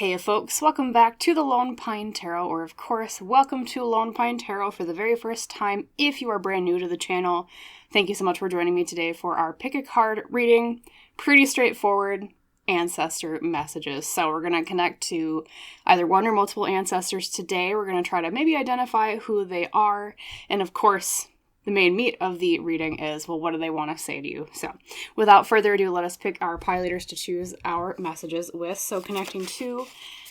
Hey folks, welcome back to the Lone Pine Tarot, or of course, welcome to Lone Pine Tarot for the very first time if you are brand new to the channel. Thank you so much for joining me today for our pick a card reading. Pretty straightforward ancestor messages. So we're going to connect to either one or multiple ancestors today. We're going to try to maybe identify who they are, and of course, the main meat of the reading is, well, what do they want to say to you? So without further ado, let us pick our pie leaders to choose our messages with. So connecting to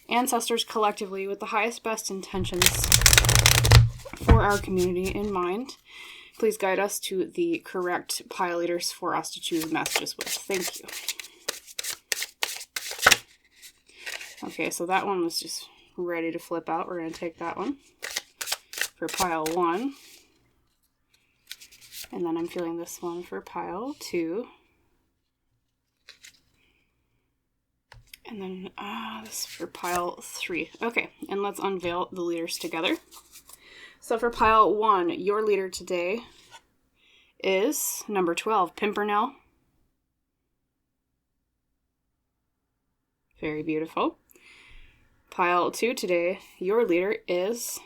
ancestors collectively with the highest, best intentions for our community in mind. Please guide us to the correct pie leaders for us to choose messages with. Thank you. Okay, so that one was just ready to flip out. We're going to take that one for pile 1. And then I'm feeling this one for pile 2. And then this for pile 3. Okay, and let's unveil the leaders together. So for pile 1, your leader today is number 12, Pimpernel. Very beautiful. Pile 2 today, your leader is,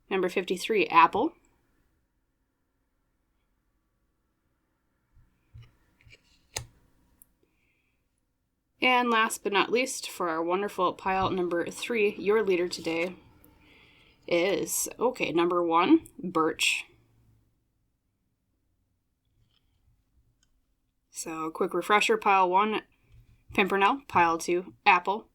number 53, Apple. And last but not least, for our wonderful pile number 3, your leader today is, number 1, Birch. So, quick refresher, pile 1, Pimpernel, pile 2, Apple,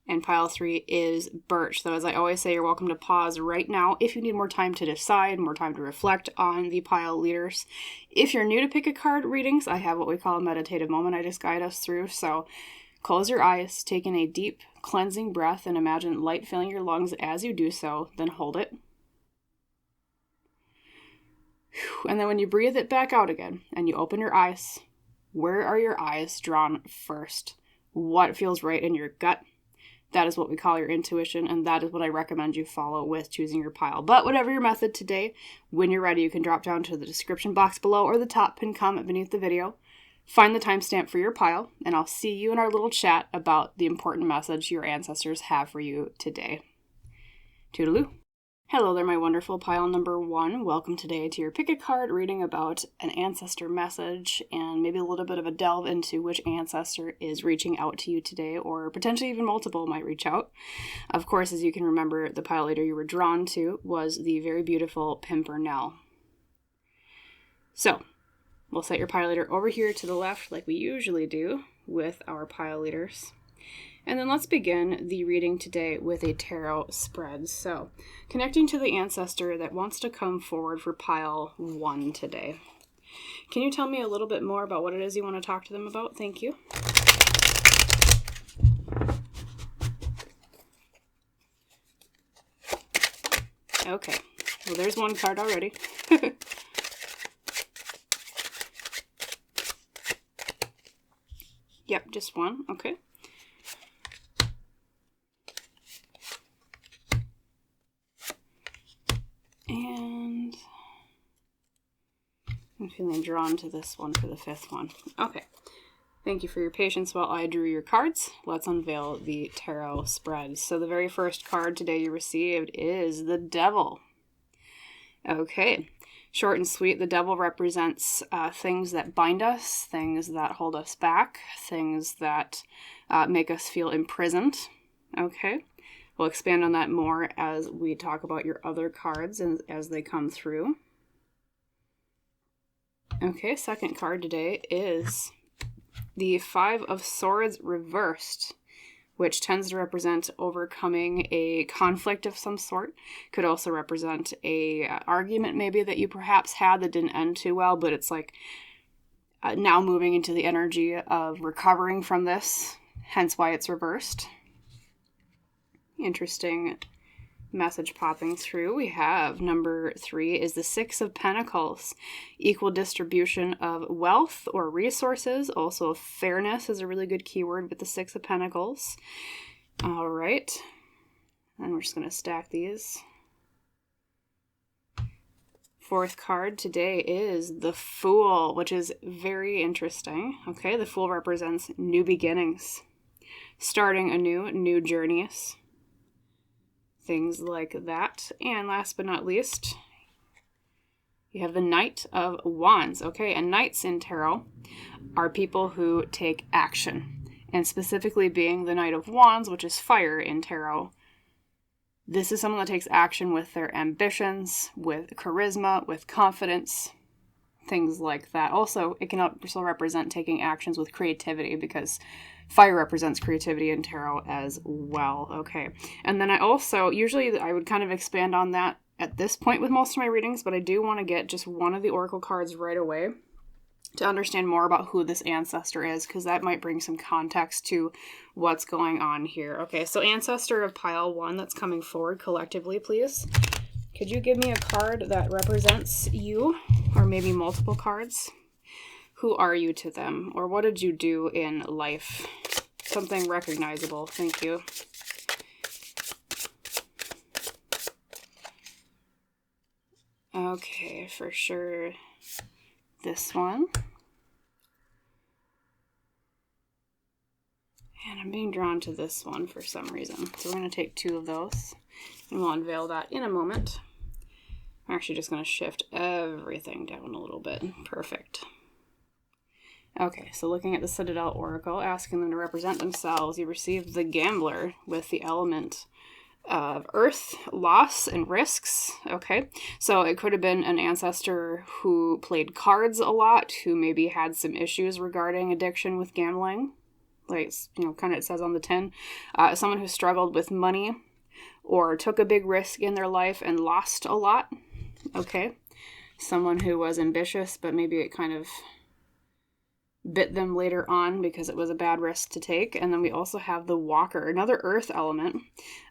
and pile 3 is Birch. So as I always say, you're welcome to pause right now if you need more time to decide, more time to reflect on the pile leaders. If you're new to pick a card readings, I have what we call a meditative moment I just guide us through. So close your eyes, take in a deep cleansing breath, and imagine light filling your lungs as you do so, then hold it. And then when you breathe it back out again and you open your eyes, where are your eyes drawn first? What feels right in your gut? That is what we call your intuition, and that is what I recommend you follow with choosing your pile. But whatever your method today, when you're ready, you can drop down to the description box below or the top pinned comment beneath the video. Find the timestamp for your pile, and I'll see you in our little chat about the important message your ancestors have for you today. Toodaloo. Hello there, my wonderful pile number 1. Welcome today to your pick a card reading about an ancestor message and maybe a little bit of a delve into which ancestor is reaching out to you today, or potentially even multiple might reach out. Of course, as you can remember, the pile leader you were drawn to was the very beautiful Pimpernel. So, we'll set your pile leader over here to the left like we usually do with our pile leaders. And then let's begin the reading today with a tarot spread. So, connecting to the ancestor that wants to come forward for pile 1 today. Can you tell me a little bit more about what it is you want to talk to them about? Thank you. Okay, well there's one card already. Yep, just one. Okay. And I'm feeling drawn to this one for the 5th one. Okay. Thank you for your patience while I drew your cards. Let's unveil the tarot spread. So the very first card today you received is the Devil. Okay. Short and sweet, the Devil represents things that bind us, things that hold us back, things that make us feel imprisoned. Okay. We'll expand on that more as we talk about your other cards and as they come through. Okay, second card today is the 5 of Swords reversed, which tends to represent overcoming a conflict of some sort. Could also represent a argument maybe that you perhaps had that didn't end too well, but it's like now moving into the energy of recovering from this, hence why it's reversed. Interesting message popping through. We have number 3 is the 6 of Pentacles. Equal distribution of wealth or resources. Also fairness is a really good keyword with the 6 of Pentacles. All right. And we're just going to stack these. 4th card today is the Fool, which is very interesting. Okay, the Fool represents new beginnings. starting anew, new journeys, things like that. And last but not least, you have the Knight of Wands. Okay, and knights in tarot are people who take action. And specifically being the Knight of Wands, which is fire in tarot, this is someone that takes action with their ambitions, with charisma, with confidence, things like that. Also, it can also represent taking actions with creativity, because fire represents creativity in tarot as well. Okay, and then usually I would kind of expand on that at this point with most of my readings, but I do want to get just one of the oracle cards right away to understand more about who this ancestor is, because that might bring some context to what's going on here. Okay, so ancestor of pile 1 that's coming forward collectively, please. Could you give me a card that represents you, or maybe multiple cards? Who are you to them, or what did you do in life? Something recognizable. Thank you. Okay, for sure this one. And I'm being drawn to this one for some reason. So we're going to take 2 of those, and we'll unveil that in a moment. I'm actually just going to shift everything down a little bit. Perfect. Okay, so looking at the Citadel Oracle, asking them to represent themselves, you received the Gambler with the element of earth, loss, and risks. Okay, so it could have been an ancestor who played cards a lot, who maybe had some issues regarding addiction with gambling. Like, kind of it says on the tin. Someone who struggled with money or took a big risk in their life and lost a lot. Okay, someone who was ambitious, but maybe it kind of bit them later on because it was a bad risk to take. And then we also have the Walker, another earth element,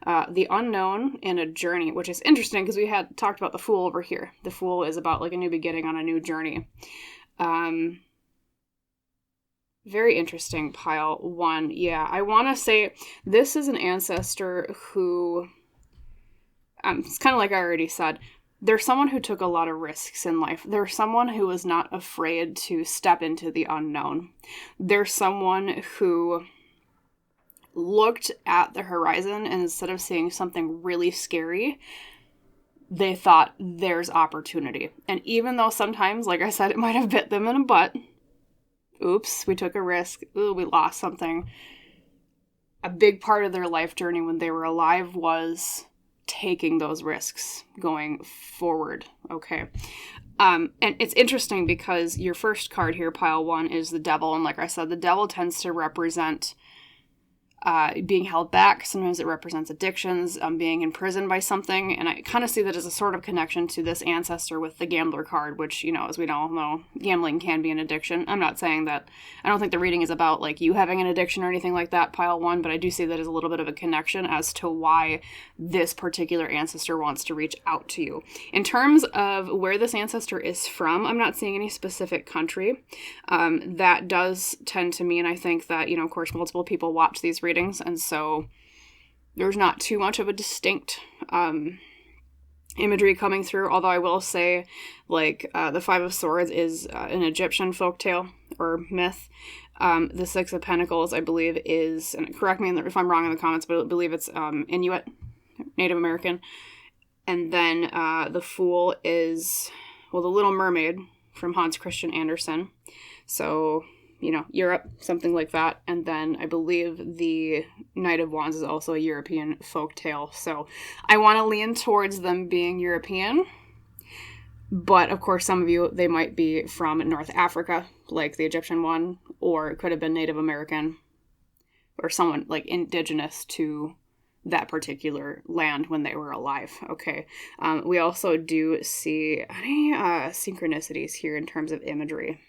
the unknown in a journey, which is interesting because we had talked about the Fool over here. The Fool is about like a new beginning on a new journey. Very interesting, pile 1. Yeah, I want to say this is an ancestor who, it's kind of like I already said, they're someone who took a lot of risks in life. They're someone who was not afraid to step into the unknown. They're someone who looked at the horizon, and instead of seeing something really scary, they thought there's opportunity. And even though sometimes, like I said, it might have bit them in the butt, oops, we took a risk, ooh, we lost something, a big part of their life journey when they were alive was taking those risks going forward. Okay. And it's interesting because your first card here, pile 1, is the Devil. And like I said, the Devil tends to represent being held back. Sometimes it represents addictions, being imprisoned by something. And I kind of see that as a sort of connection to this ancestor with the Gambler card, which, as we all know, gambling can be an addiction. I'm not saying that, I don't think the reading is about like you having an addiction or anything like that, pile 1, but I do see that as a little bit of a connection as to why this particular ancestor wants to reach out to you. In terms of where this ancestor is from, I'm not seeing any specific country. That does tend to mean, I think that, of course, multiple people watch these readings, and so there's not too much of a distinct imagery coming through, although I will say, like, the Five of Swords is an Egyptian folktale or myth. The Six of Pentacles, I believe, is, and correct me if I'm wrong in the comments, but I believe it's Inuit, Native American. And then the Fool is, well, the Little Mermaid from Hans Christian Andersen. So, Europe, something like that. And then I believe the Knight of Wands is also a European folktale. So I want to lean towards them being European. But of course, some of you, they might be from North Africa, like the Egyptian one, or it could have been Native American or someone like indigenous to that particular land when they were alive. Okay. We also do see any synchronicities here in terms of imagery.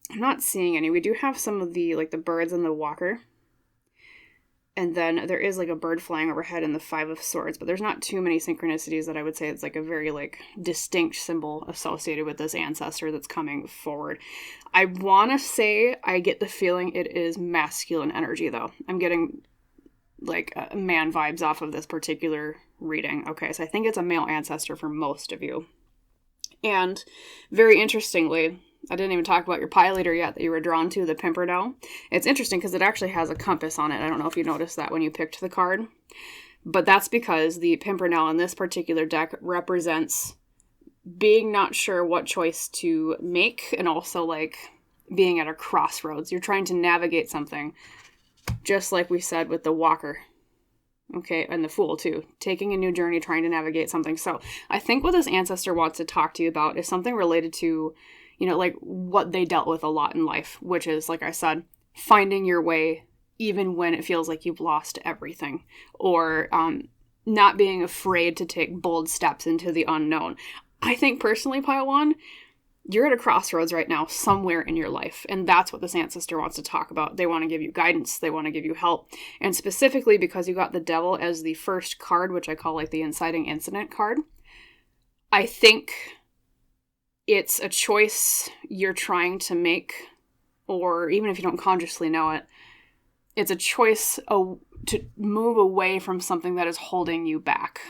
I'm not seeing any. We do have some of the, like the birds and the Walker. And then there is like a bird flying overhead in the Five of Swords, but there's not too many synchronicities that I would say it's like a very like distinct symbol associated with this ancestor that's coming forward. I want to say I get the feeling it is masculine energy though. I'm getting like man vibes off of this particular reading. Okay, so I think it's a male ancestor for most of you. And very interestingly, I didn't even talk about your pie leader yet that you were drawn to, the Pimpernel. It's interesting because it actually has a compass on it. I don't know if you noticed that when you picked the card. But that's because the Pimpernel in this particular deck represents being not sure what choice to make, and also like being at a crossroads. You're trying to navigate something, just like we said with the Walker. Okay, and the Fool too. Taking a new journey, trying to navigate something. So I think what this ancestor wants to talk to you about is something related to, like what they dealt with a lot in life, which is, like I said, finding your way even when it feels like you've lost everything, or not being afraid to take bold steps into the unknown. I think personally, Pile 1, you're at a crossroads right now somewhere in your life, and that's what this ancestor wants to talk about. They want to give you guidance. They want to give you help. And specifically because you got the Devil as the first card, which I call like the inciting incident card, I think it's a choice you're trying to make, or even if you don't consciously know it, it's a choice to move away from something that is holding you back.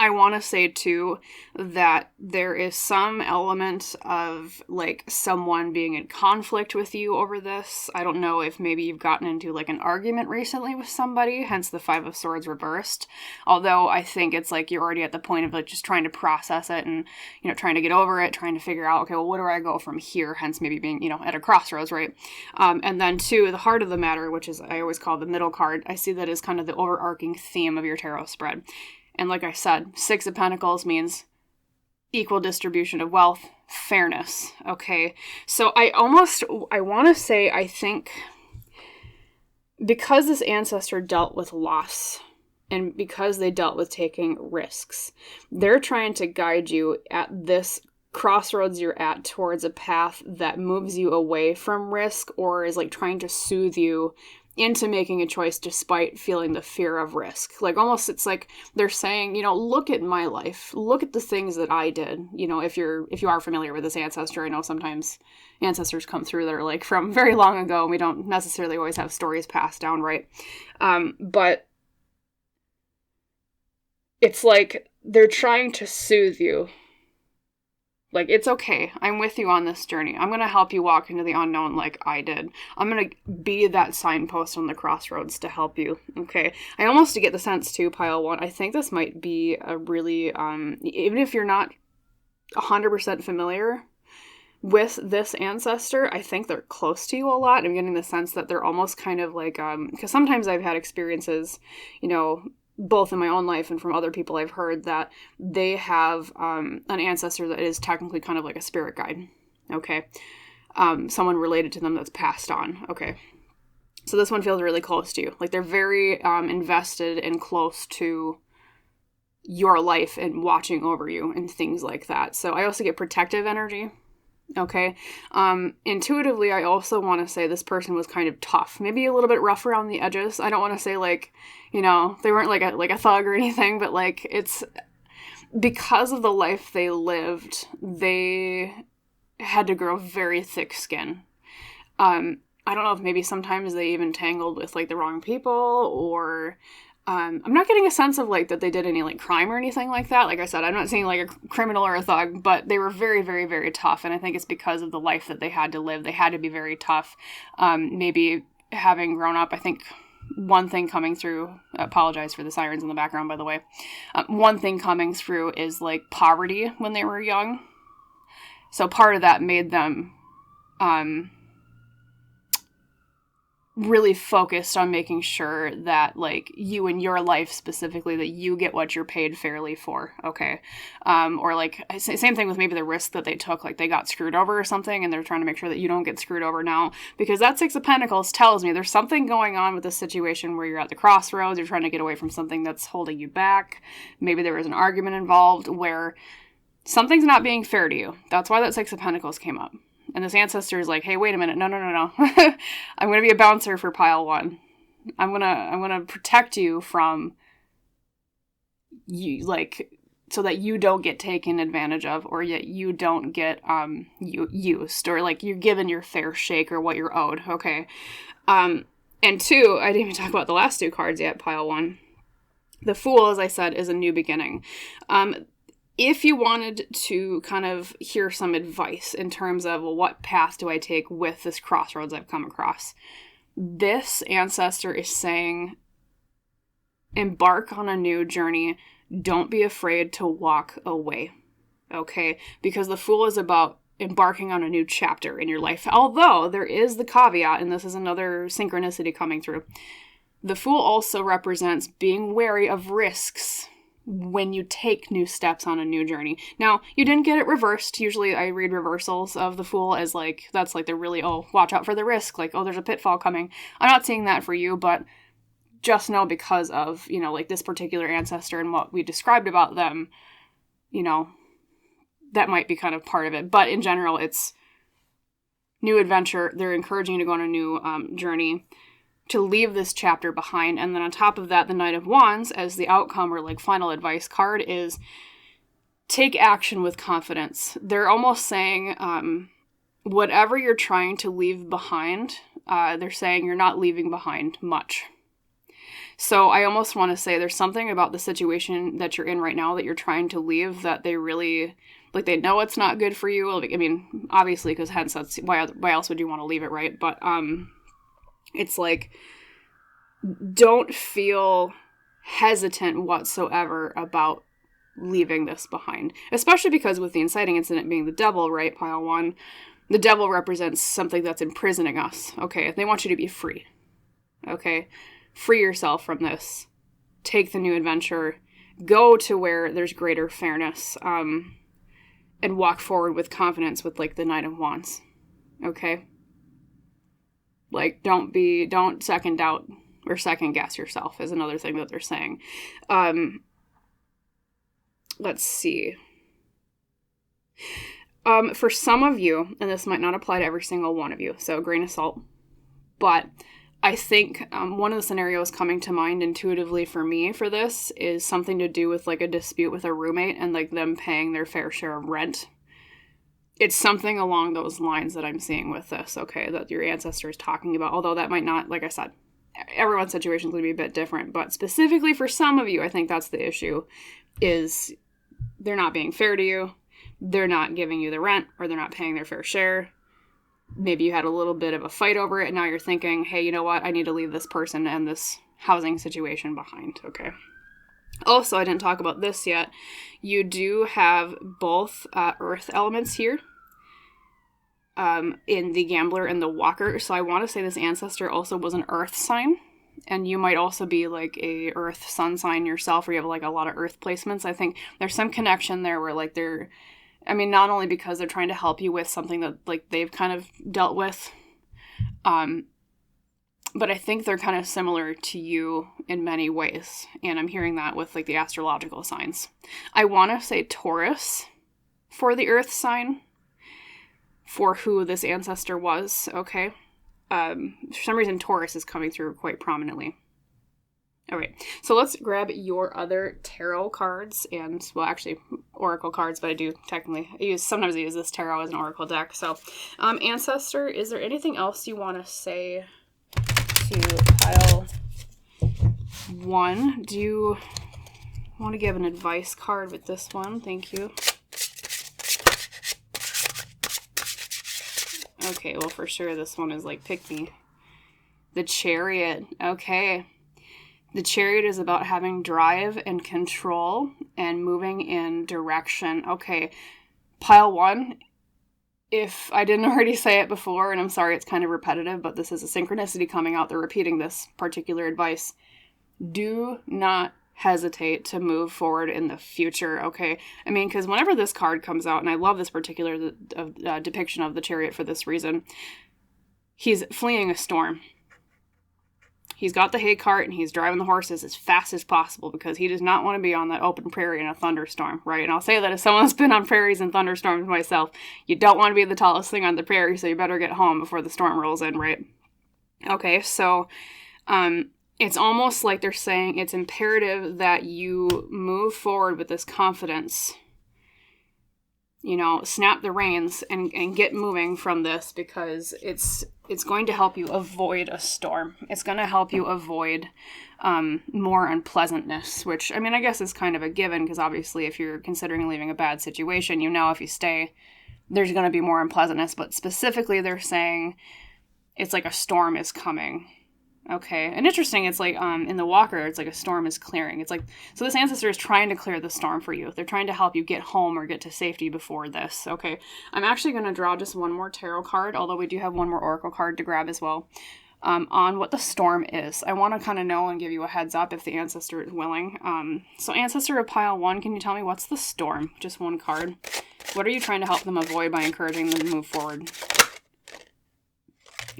I want to say, too, that there is some element of, like, someone being in conflict with you over this. I don't know if maybe you've gotten into, like, an argument recently with somebody, hence the Five of Swords reversed. Although I think it's, like, you're already at the point of, like, just trying to process it and, trying to get over it, trying to figure out, okay, well, where do I go from here? Hence maybe being, at a crossroads, right? And then, too, the heart of the matter, which is, I always call the middle card, I see that as kind of the overarching theme of your tarot spread. And like I said, Six of Pentacles means equal distribution of wealth, fairness, okay? So I want to say, I think, because this ancestor dealt with loss, and because they dealt with taking risks, they're trying to guide you at this crossroads you're at towards a path that moves you away from risk, or is like trying to soothe you into making a choice despite feeling the fear of risk. Like almost it's like they're saying, look at my life. Look at the things that I did. If you are familiar with this ancestor, I know sometimes ancestors come through that are like from very long ago, and we don't necessarily always have stories passed down, right? But it's like they're trying to soothe you. Like, it's okay. I'm with you on this journey. I'm going to help you walk into the unknown like I did. I'm going to be that signpost on the crossroads to help you, okay? I almost get the sense, too, Pile 1, I think this might be a really, even if you're not 100% familiar with this ancestor, I think they're close to you a lot. I'm getting the sense that they're almost kind of like, because sometimes I've had experiences, both in my own life and from other people I've heard, that they have an ancestor that is technically kind of like a spirit guide, okay? Someone related to them that's passed on, okay? So this one feels really close to you. Like they're very invested and close to your life and watching over you and things like that. So I also get protective energy. Okay. Intuitively, I also want to say this person was kind of tough, maybe a little bit rough around the edges. I don't want to say like, they weren't like a thug or anything, but like it's because of the life they lived, they had to grow very thick skin. I don't know if maybe sometimes they even tangled with like the wrong people, or I'm not getting a sense of like that they did any like crime or anything like that. Like I said, I'm not saying like a criminal or a thug, but they were very, very, very tough. And I think it's because of the life that they had to live. They had to be very tough. Maybe having grown up, I think one thing coming through, I apologize for the sirens in the background, by the way. One thing coming through is like poverty when they were young. So part of that made them really focused on making sure that like you in your life specifically, that you get what you're paid fairly for, okay? Or like same thing with maybe the risk that they took, like they got screwed over or something, and they're trying to make sure that you don't get screwed over now, because that Six of Pentacles tells me there's something going on with this situation where you're at the crossroads, you're trying to get away from something that's holding you back. Maybe there was an argument involved where something's not being fair to you. That's why that Six of Pentacles came up. And this ancestor is like, hey, wait a minute. No. I'm going to be a bouncer for Pile 1. I'm going to protect you from you, like, so that you don't get taken advantage of, or yet you don't get used, or like you're given your fair shake or what you're owed. Okay. And 2, I didn't even talk about the last 2 cards yet, Pile 1. The Fool, as I said, is a new beginning. if you wanted to kind of hear some advice in terms of, well, what path do I take with this crossroads I've come across? This ancestor is saying, embark on a new journey. Don't be afraid to walk away. Okay? Because the Fool is about embarking on a new chapter in your life. Although there is the caveat, and this is another synchronicity coming through. The Fool also represents being wary of risks when you take new steps on a new journey. Now, you didn't get it reversed. Usually I read reversals of the Fool as like, that's like they're really, oh, watch out for the risk. Like, oh, there's a pitfall coming. I'm not seeing that for you, but just know because of, you know, like this particular ancestor and what we described about them, you know, that might be kind of part of it. But in general, it's new adventure. They're encouraging you to go on a new journey, to leave this chapter behind. And then on top of that, the Knight of Wands as the outcome or like final advice card is take action with confidence. They're almost saying whatever you're trying to leave behind, they're saying you're not leaving behind much. So I almost want to say there's something about the situation that you're in right now that you're trying to leave that they really, like, they know it's not good for you. I mean, obviously, because hence that's why else would you want to leave it, right? But it's like, don't feel hesitant whatsoever about leaving this behind. Especially because with the inciting incident being the devil, right, pile one, the devil represents something that's imprisoning us, okay? They want you to be free, okay? Free yourself from this. Take the new adventure. Go to where there's greater fairness, and walk forward with confidence with, like, the Knight of Wands, okay? Like, don't second doubt or second guess yourself is another thing that they're saying. Let's see. For some of you, and this might not apply to every single one of you, so grain of salt, but I think one of the scenarios coming to mind intuitively for me for this is something to do with, like, a dispute with a roommate and, like, them paying their fair share of rent. It's something along those lines that I'm seeing with this, okay, that your ancestor is talking about, although that might not, like I said, everyone's situation is going to be a bit different, but specifically for some of you, I think that's the issue, is they're not being fair to you, they're not giving you the rent, or they're not paying their fair share. Maybe you had a little bit of a fight over it, and now you're thinking, hey, you know what, I need to leave this person and this housing situation behind, okay? Also, I didn't talk about this yet. You do have both earth elements here in the Gambler and the Walker. So I want to say this ancestor also was an earth sign. And you might also be like a earth sun sign yourself, or you have like a lot of earth placements. I think there's some connection there where like they're, I mean, not only because they're trying to help you with something that like they've kind of dealt with, but I think they're kind of similar to you in many ways. And I'm hearing that with, like, the astrological signs. I want to say Taurus for the earth sign for who this ancestor was, okay? For some reason, Taurus is coming through quite prominently. All right, so let's grab your other tarot cards and, well, actually, oracle cards, but I do technically sometimes I use this tarot as an oracle deck. So, ancestor, is there anything else you want to say to pile one? Do you want to give an advice card with this one? Thank you. Okay, well, for sure this one is like pick me. The Chariot. Okay. The Chariot is about having drive and control and moving in direction. Okay. Pile one. If I didn't already say it before, and I'm sorry it's kind of repetitive, but this is a synchronicity coming out. They're repeating this particular advice. Do not hesitate to move forward in the future, okay? I mean, because whenever this card comes out, and I love this particular depiction of the Chariot for this reason, he's fleeing a storm. He's got the hay cart and he's driving the horses as fast as possible because he does not want to be on that open prairie in a thunderstorm, right? And I'll say that as someone that's been on prairies and thunderstorms myself, you don't want to be the tallest thing on the prairie, so you better get home before the storm rolls in, right? Okay, so it's almost like they're saying it's imperative that you move forward with this confidence. snap the reins and get moving from this, because it's going to help you avoid a storm. It's going to help you avoid more unpleasantness, which, I mean, I guess is kind of a given, because obviously if you're considering leaving a bad situation, if you stay, there's going to be more unpleasantness. But specifically, they're saying it's like a storm is coming. Okay, and interesting, it's like, in the Walker, it's like a storm is clearing. It's like, so this ancestor is trying to clear the storm for you. They're trying to help you get home or get to safety before this. Okay, I'm actually going to draw just one more tarot card, although we do have one more oracle card to grab as well, on what the storm is. I want to kind of know and give you a heads up if the ancestor is willing. So ancestor of pile 1, can you tell me what's the storm? Just one card. What are you trying to help them avoid by encouraging them to move forward?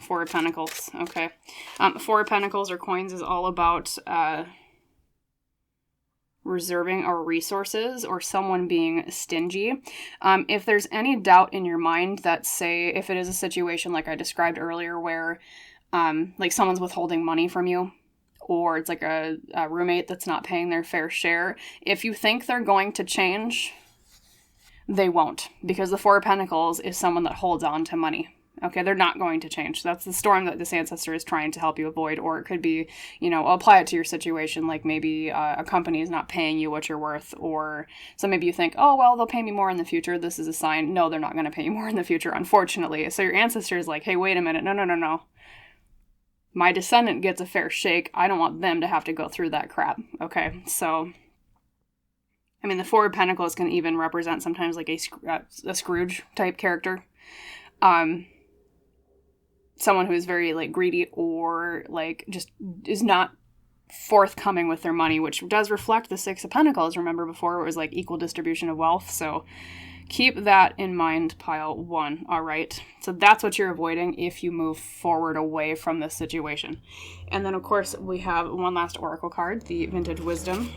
Four of Pentacles. Okay. Four of Pentacles or coins is all about reserving our resources or someone being stingy. If there's any doubt in your mind that, say, if it is a situation like I described earlier where like someone's withholding money from you, or it's like a roommate that's not paying their fair share, if you think they're going to change, they won't, because the Four of Pentacles is someone that holds on to money. Okay, they're not going to change. That's the storm that this ancestor is trying to help you avoid. Or it could be, apply it to your situation, like maybe a company is not paying you what you're worth, or so maybe you think, oh, well, they'll pay me more in the future. This is a sign. No, they're not going to pay you more in the future, unfortunately. So your ancestor is like, hey, wait a minute. No. My descendant gets a fair shake. I don't want them to have to go through that crap. Okay, so, I mean, the Four of Pentacles can even represent sometimes like a Scrooge type character. Someone who is very, like, greedy or, like, just is not forthcoming with their money, which does reflect the Six of Pentacles. Remember before it was, like, equal distribution of wealth. So keep that in mind, pile 1. All right. So that's what you're avoiding if you move forward away from this situation. And then, of course, we have one last oracle card, the Vintage Wisdom.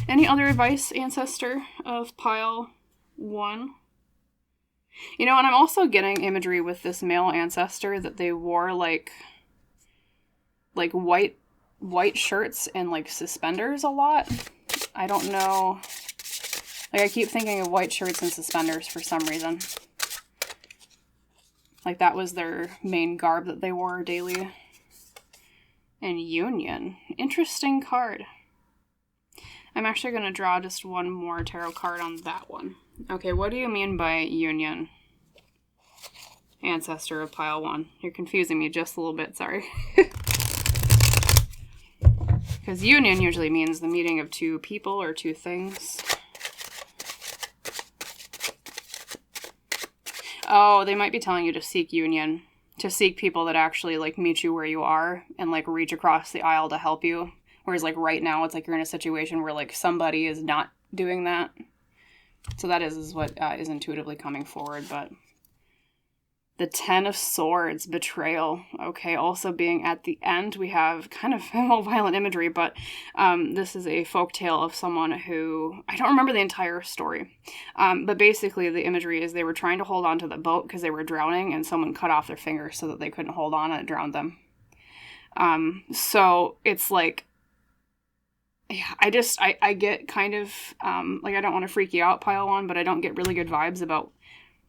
Any other advice, ancestor of pile 1? And I'm also getting imagery with this male ancestor that they wore like white shirts and like suspenders a lot. I don't know. Like I keep thinking of white shirts and suspenders for some reason. Like that was their main garb that they wore daily. And Union. Interesting card. I'm actually going to draw just one more tarot card on that one. Okay, what do you mean by union? Ancestor of pile 1. You're confusing me just a little bit, sorry. Because union usually means the meeting of two people or two things. Oh, they might be telling you to seek union. To seek people that actually, like, meet you where you are and, like, reach across the aisle to help you. Whereas, like, right now, it's like you're in a situation where, like, somebody is not doing that. So that is what is intuitively coming forward. But the Ten of Swords, betrayal. Okay, also being at the end, we have kind of violent imagery, but this is a folktale of someone who, I don't remember the entire story, but basically the imagery is they were trying to hold on to the boat because they were drowning, and someone cut off their fingers so that they couldn't hold on, and it drowned them. So it's like, yeah, I get kind of, like, I don't want to freak you out, pile 1, but I don't get really good vibes about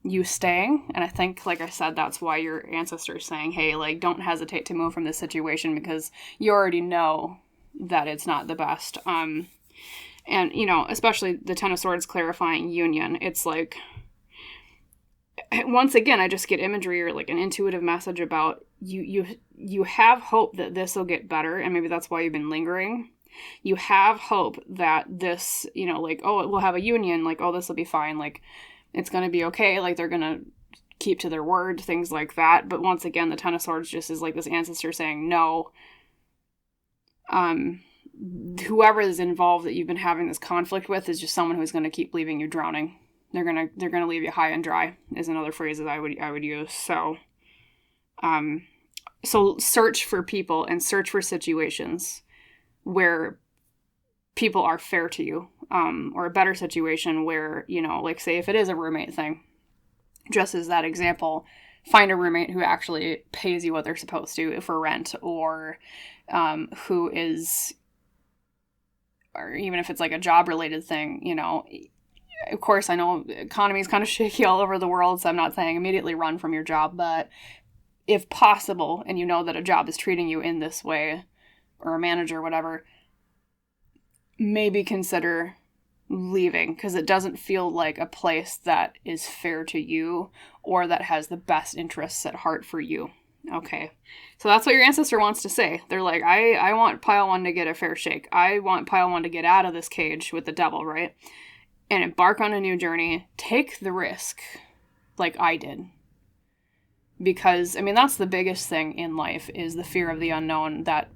you staying. And I think, like I said, that's why your ancestor is saying, hey, like, don't hesitate to move from this situation because you already know that it's not the best. And, especially the Ten of Swords clarifying union. It's like, once again, I just get imagery or like an intuitive message about you have hope that this will get better. And maybe that's why you've been lingering. You have hope that this, like, oh, we'll have a union, like, oh, this will be fine, like, it's going to be okay, like, they're going to keep to their word, things like that. But once again, the Ten of Swords just is like this ancestor saying, no, whoever is involved that you've been having this conflict with is just someone who's going to keep leaving you drowning. They're going to leave you high and dry, is another phrase that I would use. So, so search for people and search for situations where people are fair to you, or a better situation where, like, say if it is a roommate thing, just as that example, find a roommate who actually pays you what they're supposed to for rent, or who is, or even if it's like a job related thing, of course, I know the economy is kind of shaky all over the world, so I'm not saying immediately run from your job, but if possible, and you know that a job is treating you in this way, or a manager, whatever, maybe consider leaving, because it doesn't feel like a place that is fair to you or that has the best interests at heart for you. Okay, so that's what your ancestor wants to say. They're like, I want pile 1 to get a fair shake. I want pile 1 to get out of this cage with the devil, right? And embark on a new journey. Take the risk like I did. Because, I mean, that's the biggest thing in life, is the fear of the unknown that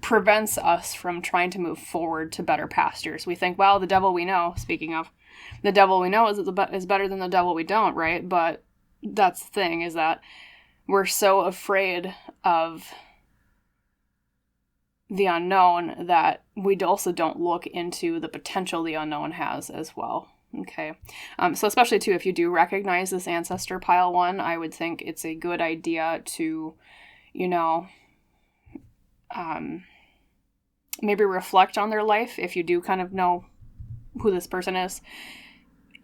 prevents us from trying to move forward to better pastures. We think, well, the devil we know, speaking of, the devil we know is better than the devil we don't, right? But that's the thing, is that we're so afraid of the unknown that we also don't look into the potential the unknown has as well. Okay. So especially too, if you do recognize this ancestor pile 1, I would think it's a good idea to, maybe reflect on their life if you do kind of know who this person is,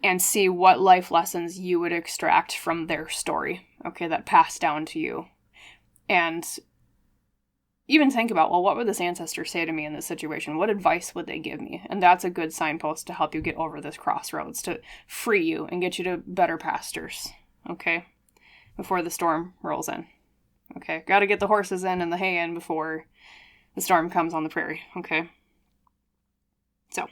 and see what life lessons you would extract from their story, okay, that passed down to you. And even think about, well, what would this ancestor say to me in this situation? What advice would they give me? And that's a good signpost to help you get over this crossroads, to free you and get you to better pastures, okay, before the storm rolls in. Okay, got to get the horses in and the hay in before the storm comes on the prairie, okay? So,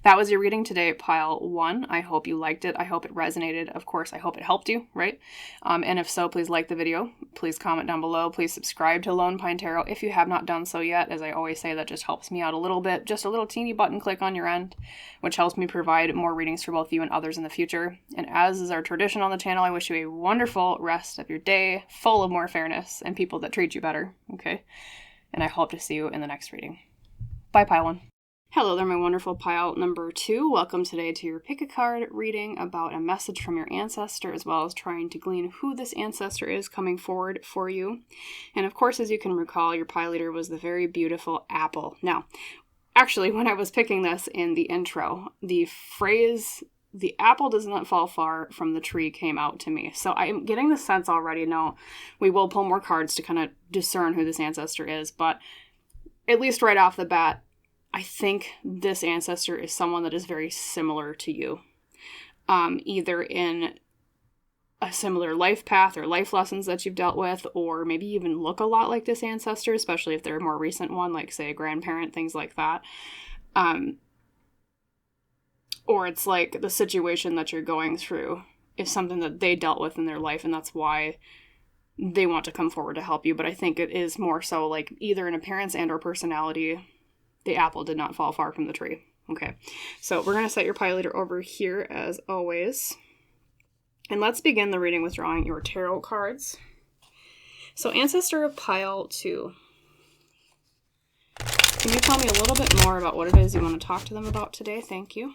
that was your reading today, pile 1. I hope you liked it. I hope it resonated. Of course, I hope it helped you, right? And if so, please like the video. Please comment down below. Please subscribe to Lone Pine Tarot if you have not done so yet. As I always say, that just helps me out a little bit. Just a little teeny button click on your end, which helps me provide more readings for both you and others in the future. And as is our tradition on the channel, I wish you a wonderful rest of your day, full of more fairness and people that treat you better, okay? And I hope to see you in the next reading. Bye, pile 1. Hello there, my wonderful pile number 2. Welcome today to your pick a card reading about a message from your ancestor, as well as trying to glean who this ancestor is coming forward for you. And of course, as you can recall, your pile leader was the very beautiful Apple. Now, actually, when I was picking this in the intro, the phrase, "the apple does not fall far from the tree," came out to me. So I'm getting the sense already. No, we will pull more cards to kind of discern who this ancestor is, but at least right off the bat, I think this ancestor is someone that is very similar to you, either in a similar life path or life lessons that you've dealt with, or maybe even look a lot like this ancestor, especially if they're a more recent one, like, say, a grandparent, things like that. Or it's like the situation that you're going through is something that they dealt with in their life, and that's why they want to come forward to help you. But I think it is more so like either an appearance and or personality. The apple did not fall far from the tree. Okay, so we're going to set your pile leader over here as always. And let's begin the reading with drawing your tarot cards. So ancestor of pile 2. Can you tell me a little bit more about what it is you want to talk to them about today? Thank you.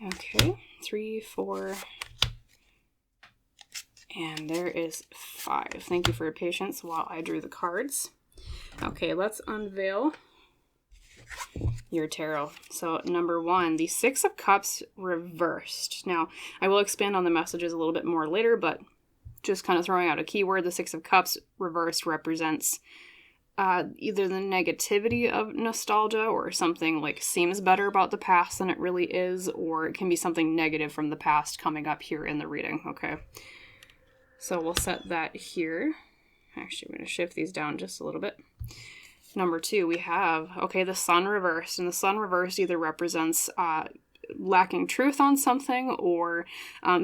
Okay, 3, 4, and there is 5. Thank you for your patience while I drew the cards. Okay, let's unveil your tarot. So number 1, the 6 of Cups reversed. Now, I will expand on the messages a little bit more later, but just kind of throwing out a keyword, the 6 of Cups reversed represents either the negativity of nostalgia, or something like seems better about the past than it really is, or it can be something negative from the past coming up here in the reading, okay? So we'll set that here. Actually, I'm going to shift these down just a little bit. Number 2, we have, okay, the Sun reversed, and the Sun reversed either represents lacking truth on something or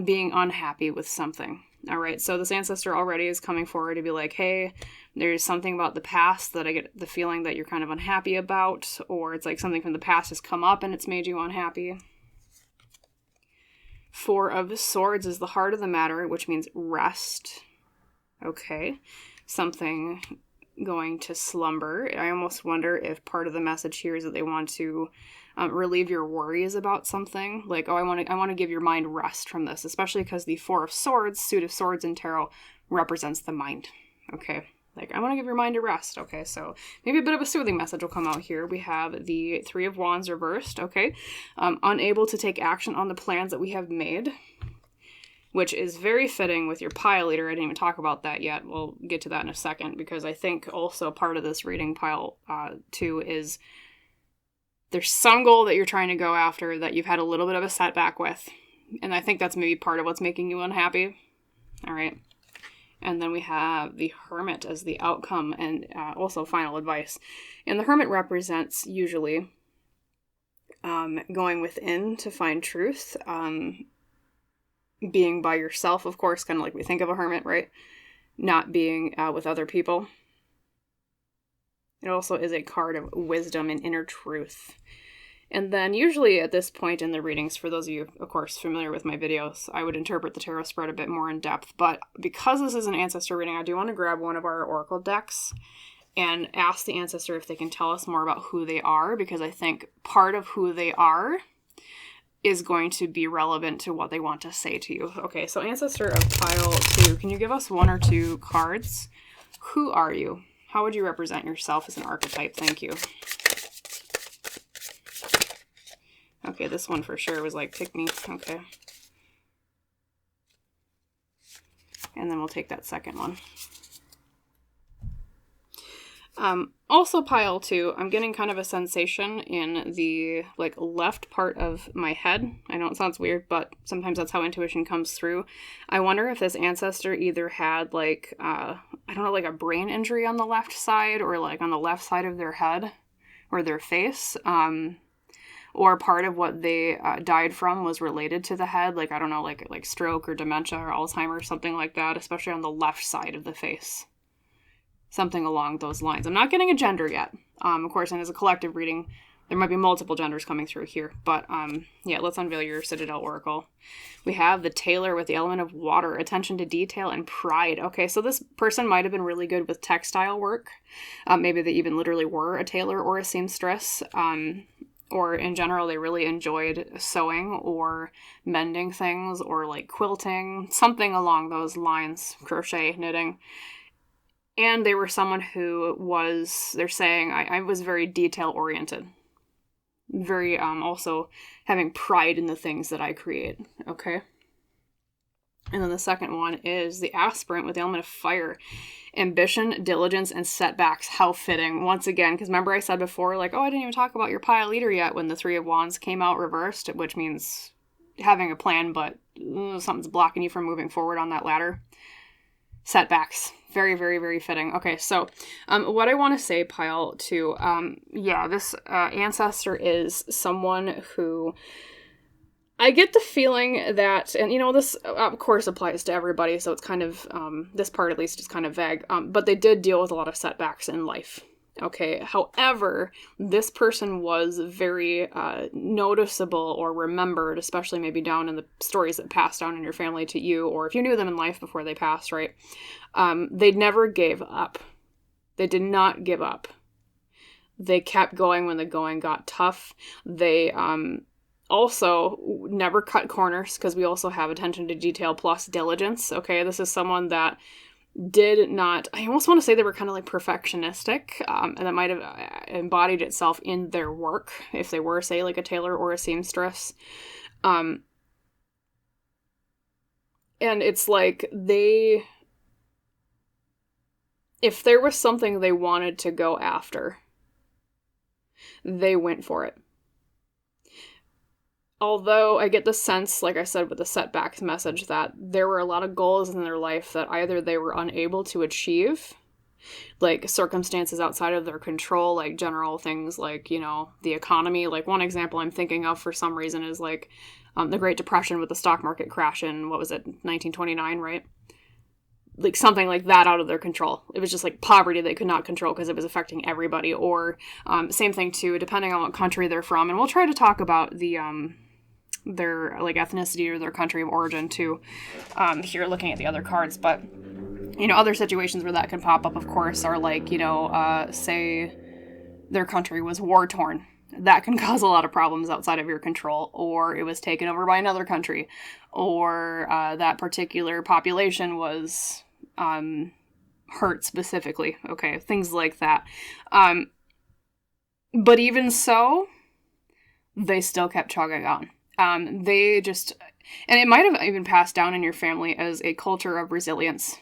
being unhappy with something. All right, so this ancestor already is coming forward to be like, hey, there's something about the past that I get the feeling that you're kind of unhappy about, or it's like something from the past has come up and it's made you unhappy. 4 of Swords is the heart of the matter, which means rest. Okay, something going to slumber. I almost wonder if part of the message here is that they want to relieve your worries about something. Like, oh, I want to give your mind rest from this, especially because the Four of Swords, suit of swords in tarot, represents the mind. Okay. Like, I want to give your mind a rest. Okay, so maybe a bit of a soothing message will come out here. We have the Three of Wands reversed. Okay. Unable to take action on the plans that we have made, which is very fitting with your pile leader. I didn't even talk about that yet. We'll get to that in a second, because I think also part of this reading, pile 2, is there's some goal that you're trying to go after that you've had a little bit of a setback with. And I think that's maybe part of what's making you unhappy. All right. And then we have the Hermit as the outcome, and also final advice. And the Hermit represents usually going within to find truth, being by yourself, of course, kind of like we think of a hermit, right? Not being with other people. It also is a card of wisdom and inner truth. And then usually at this point in the readings, for those of you, of course, familiar with my videos, I would interpret the tarot spread a bit more in depth. But because this is an ancestor reading, I do want to grab one of our oracle decks and ask the ancestor if they can tell us more about who they are, because I think part of who they are is going to be relevant to what they want to say to you. Okay, so ancestor of pile 2, can you give us 1 or 2 cards? Who are you? How would you represent yourself as an archetype? Thank you. Okay, this one for sure was like, pick me. Okay. And then we'll take that second one. Also pile 2, I'm getting kind of a sensation in the like left part of my head. I know it sounds weird, but sometimes that's how intuition comes through. I wonder if this ancestor either had like, I don't know, like a brain injury on the left side, or like on the left side of their head or their face. Or part of what they died from was related to the head. Like, I don't know, like stroke or dementia or Alzheimer's, something like that, especially on the left side of the face. Something along those lines. I'm not getting a gender yet. Of course, and as a collective reading, there might be multiple genders coming through here. But yeah, let's unveil your Citadel Oracle. We have the Tailor with the element of water, attention to detail, and pride. Okay, so this person might have been really good with textile work. Maybe they even literally were a tailor or a seamstress. Or in general, they really enjoyed sewing or mending things, or like quilting, something along those lines, crochet, knitting. And they were someone who was, they're saying, I was very detail-oriented. Very, also having pride in the things that I create, okay? And then the second one is the Aspirant with the element of fire. Ambition, diligence, and setbacks. How fitting. Once again, because remember I said before, like, oh, I didn't even talk about your pile leader yet when the Three of Wands came out reversed, which means having a plan, but something's blocking you from moving forward on that ladder. Setbacks. Very, very, very fitting. Okay, so what I want to say, pile 2, yeah, this ancestor is someone who I get the feeling that, and you know, this of course applies to everybody, so it's kind of, this part at least is kind of vague, but they did deal with a lot of setbacks in life. Okay, however, this person was very noticeable or remembered, especially maybe down in the stories that passed down in your family to you, or if you knew them in life before they passed, right? They never gave up. They did not give up. They kept going when the going got tough. They also never cut corners, because we also have attention to detail plus diligence. Okay, this is someone that did not, I almost want to say they were kind of like perfectionistic, and that might have embodied itself in their work if they were, say, like a tailor or a seamstress. And it's like if there was something they wanted to go after, they went for it. Although I get the sense, like I said with the setbacks message, that there were a lot of goals in their life that either they were unable to achieve, like circumstances outside of their control, like general things like, you know, the economy. Like one example I'm thinking of for some reason is like the Great Depression with the stock market crash in, what was it, 1929, right? Like something like that out of their control. It was just like poverty they could not control because it was affecting everybody. Or same thing too, depending on what country they're from. And we'll try to talk about the their like ethnicity or their country of origin too here, looking at the other cards. But Other situations where that can pop up, of course, are like, say their country was war-torn. That can cause a lot of problems outside of your control, or it was taken over by another country, or that particular population was hurt specifically. Okay, things like that. But even so, they still kept chugging on. And it might have even passed down in your family as a culture of resilience.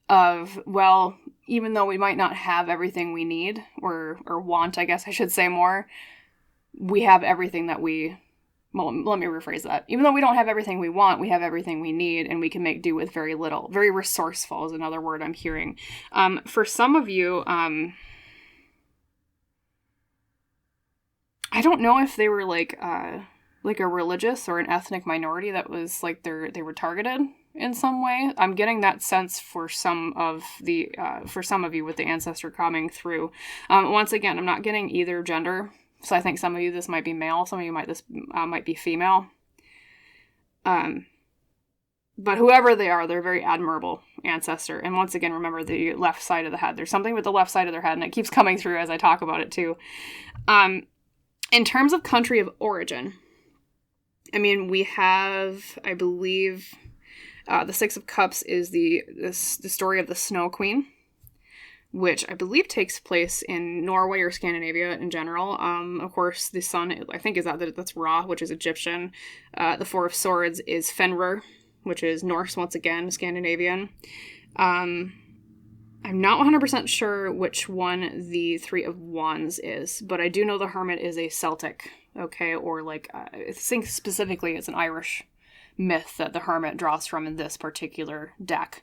Of, well, even though we might not have everything we need, or want, I guess I should say more, we have everything that let me rephrase that. Even though we don't have everything we want, we have everything we need, and we can make do with very little. Very resourceful is another word I'm hearing. For some of you, I don't know if they were like a religious or an ethnic minority that was like they were targeted in some way. I'm getting that sense for some of you with the ancestor coming through. Once again, I'm not getting either gender, so I think some of you this might be male, some of you might be female. But whoever they are, they're a very admirable ancestor. And once again, remember the left side of the head. There's something with the left side of their head, and it keeps coming through as I talk about it too. In terms of country of origin, I mean, we have, I believe, the Six of Cups is the story of the Snow Queen, which I believe takes place in Norway or Scandinavia in general. Of course, the sun, I think, that's Ra, which is Egyptian. The Four of Swords is Fenrir, which is Norse, once again, Scandinavian. I'm not 100% sure which one the Three of Wands is, but I do know the Hermit is a Celtic, okay, or like, I think specifically it's an Irish myth that the Hermit draws from in this particular deck.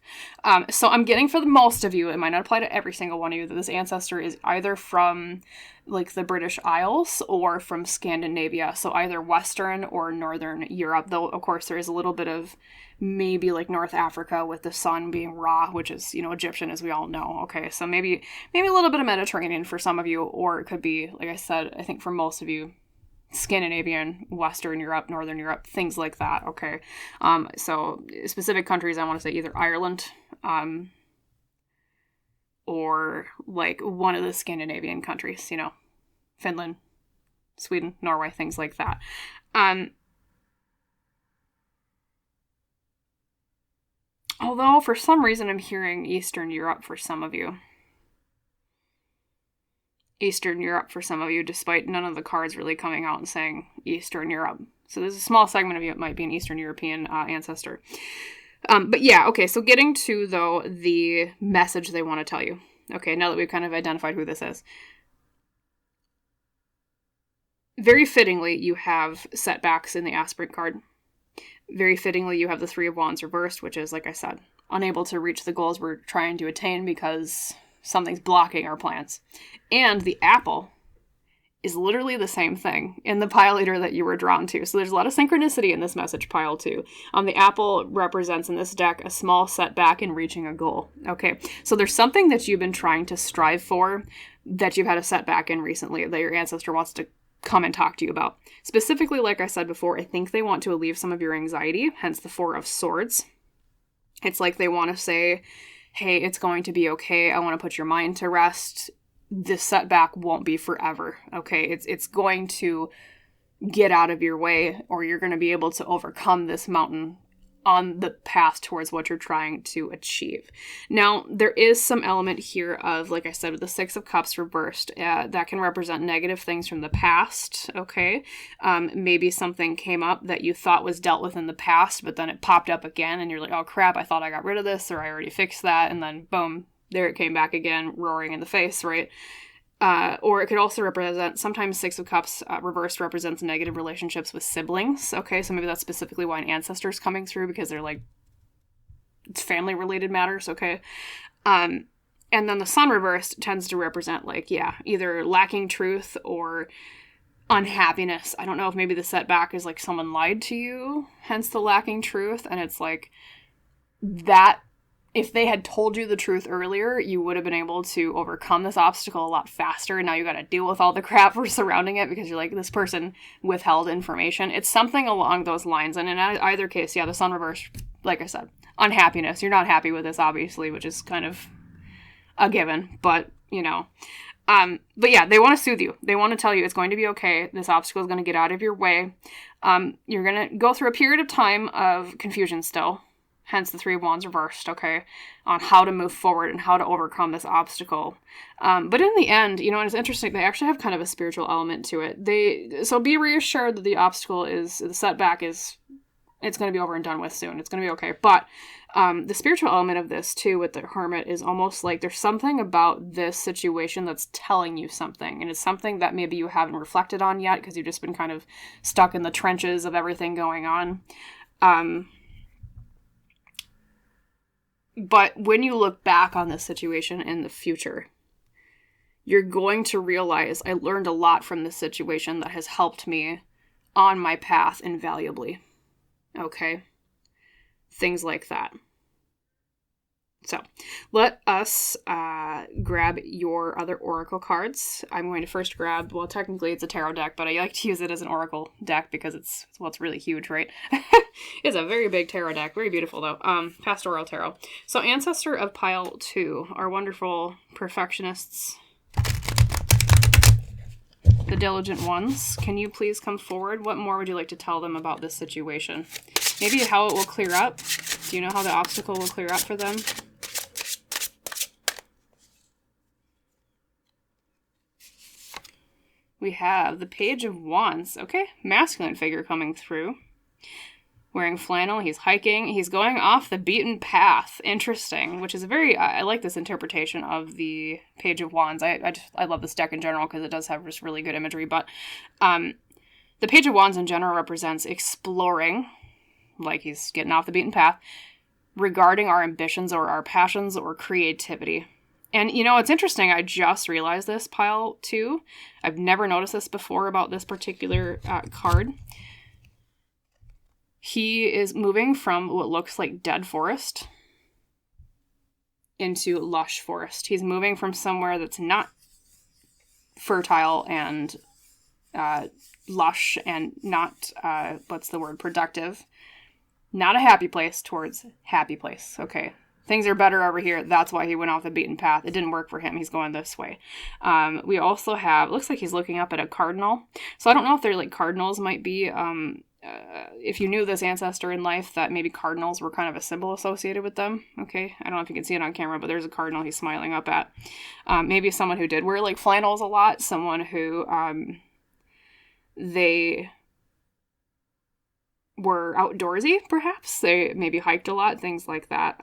So I'm getting for the most of you, it might not apply to every single one of you, that this ancestor is either from like the British Isles or from Scandinavia, so either Western or Northern Europe, though of course there is a little bit of maybe like North Africa with the sun being Ra, which is, Egyptian, as we all know. Okay, so maybe a little bit of Mediterranean for some of you, or it could be, like I said, I think for most of you, Scandinavian, Western Europe, Northern Europe, things like that. Okay, so specific countries, I want to say either Ireland, or like one of the Scandinavian countries, Finland, Sweden, Norway, things like that. Although for some reason I'm hearing Eastern Europe for some of you. Eastern Europe for some of you, despite none of the cards really coming out and saying Eastern Europe. So there's a small segment of you that might be an Eastern European ancestor. But yeah, okay, so getting to, though, the message they want to tell you. Okay, now that we've kind of identified who this is. Very fittingly, you have setbacks in the aspirant card. Very fittingly, you have the Three of Wands reversed, which is, like I said, unable to reach the goals we're trying to attain because something's blocking our plans. And the apple is literally the same thing in the pile leader that you were drawn to. So there's a lot of synchronicity in this message pile too. The apple represents in this deck a small setback in reaching a goal. Okay, so there's something that you've been trying to strive for that you've had a setback in recently that your ancestor wants to come and talk to you about. Specifically, like I said before, I think they want to alleviate some of your anxiety, hence the Four of Swords. It's like they want to say, hey, it's going to be okay. I want to put your mind to rest. This setback won't be forever, okay? It's going to get out of your way, or you're going to be able to overcome this mountain on the path towards what you're trying to achieve. Now, there is some element here of, like I said, with the Six of Cups reversed, that can represent negative things from the past, okay? Maybe something came up that you thought was dealt with in the past, but then it popped up again, and you're like, oh crap, I thought I got rid of this, or I already fixed that, and then boom, there it came back again, roaring in the face, right? Or it could also represent, sometimes Six of Cups reversed represents negative relationships with siblings. Okay, so maybe that's specifically why an ancestor is coming through, because they're like, it's family related matters, okay? And then the sun reversed tends to represent like, yeah, either lacking truth or unhappiness. I don't know if maybe the setback is like someone lied to you, hence the lacking truth. And it's like that. If they had told you the truth earlier, you would have been able to overcome this obstacle a lot faster. And now you got to deal with all the crap surrounding it because you're like, this person withheld information. It's something along those lines. And in either case, yeah, the sun reverse like I said, unhappiness. You're not happy with this, obviously, which is kind of a given, but, you know. But yeah, they want to soothe you. They want to tell you it's going to be okay. This obstacle is going to get out of your way. You're going to go through a period of time of confusion still, hence the Three of Wands reversed, okay, on how to move forward and how to overcome this obstacle. But in the end, you know, and it's interesting, they actually have kind of a spiritual element to it. So be reassured that the obstacle is, the setback is, it's going to be over and done with soon. It's going to be okay. But the spiritual element of this, too, with the Hermit is almost like there's something about this situation that's telling you something. And it's something that maybe you haven't reflected on yet because you've just been kind of stuck in the trenches of everything going on. But when you look back on this situation in the future, you're going to realize I learned a lot from this situation that has helped me on my path invaluably. Okay? Things like that. So, let us grab your other oracle cards. I'm going to first grab, well, technically it's a tarot deck, but I like to use it as an oracle deck because it's really huge, right? It's a very big tarot deck. Very beautiful, though. Pastoral Tarot. So, Ancestor of Pile 2, our wonderful perfectionists, the diligent ones. Can you please come forward? What more would you like to tell them about this situation? Maybe how it will clear up. Do you know how the obstacle will clear up for them? We have the Page of Wands. Okay, masculine figure coming through. Wearing flannel, he's hiking. He's going off the beaten path. Interesting, which is a very, I like this interpretation of the Page of Wands. I love this deck in general because it does have just really good imagery. But the Page of Wands in general represents exploring, like he's getting off the beaten path, regarding our ambitions or our passions or creativity. And, you know, it's interesting. I just realized this, Pile 2. I've never noticed this before about this particular card. He is moving from what looks like dead forest into lush forest. He's moving from somewhere that's not fertile and lush and not, productive. Not a happy place towards happy place. Okay. Things are better over here. That's why he went off the beaten path. It didn't work for him. He's going this way. We also have, looks like he's looking up at a cardinal. So I don't know if they're like cardinals might be, if you knew this ancestor in life, that maybe cardinals were kind of a symbol associated with them. Okay. I don't know if you can see it on camera, but there's a cardinal he's smiling up at. Maybe someone who did wear like flannels a lot. Someone who, they were outdoorsy, perhaps. They maybe hiked a lot, things like that.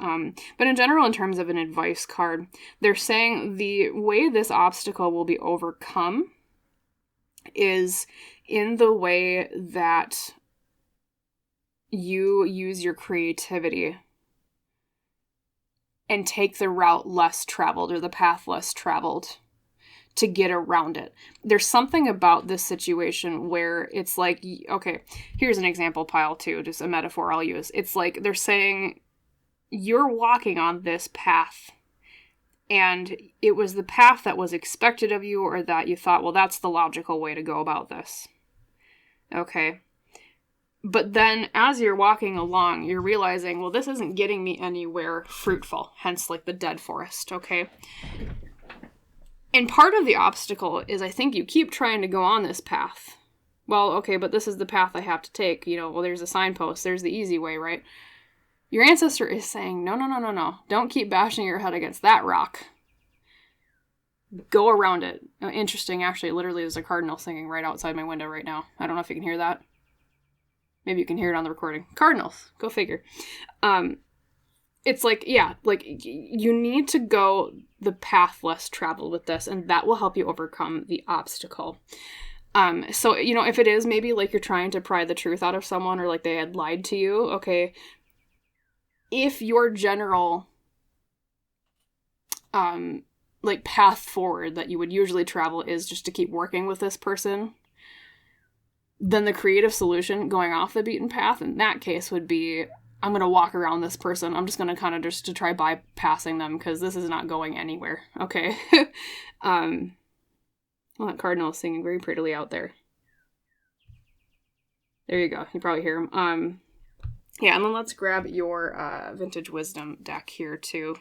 But in general, in terms of an advice card, they're saying the way this obstacle will be overcome is in the way that you use your creativity and take the route less traveled or the path less traveled to get around it. There's something about this situation where it's like, okay, here's an example, Pile 2, just a metaphor I'll use. It's like they're saying you're walking on this path and it was the path that was expected of you or that you thought, well, that's the logical way to go about this. Okay. But then as you're walking along, you're realizing, well, this isn't getting me anywhere fruitful, hence like the dead forest, okay? And part of the obstacle is I think you keep trying to go on this path. Well, okay, but this is the path I have to take. You know, well, there's a signpost. There's the easy way, right? Your ancestor is saying, no. Don't keep bashing your head against that rock. Go around it. Oh, interesting, actually, literally there's a cardinal singing right outside my window right now. I don't know if you can hear that. Maybe you can hear it on the recording. Cardinals, go figure. It's like, yeah, like you need to go the path less traveled with this, and that will help you overcome the obstacle. So, you know, if it is maybe like you're trying to pry the truth out of someone or like they had lied to you, okay, if your general, like path forward that you would usually travel is just to keep working with this person, then the creative solution going off the beaten path in that case would be, I'm going to walk around this person. I'm just going to kind of just to try bypassing them because this is not going anywhere. Okay. Well, that cardinal is singing very prettily out there. There you go. You probably hear him. Yeah, and then let's grab your Vintage Wisdom deck here, too.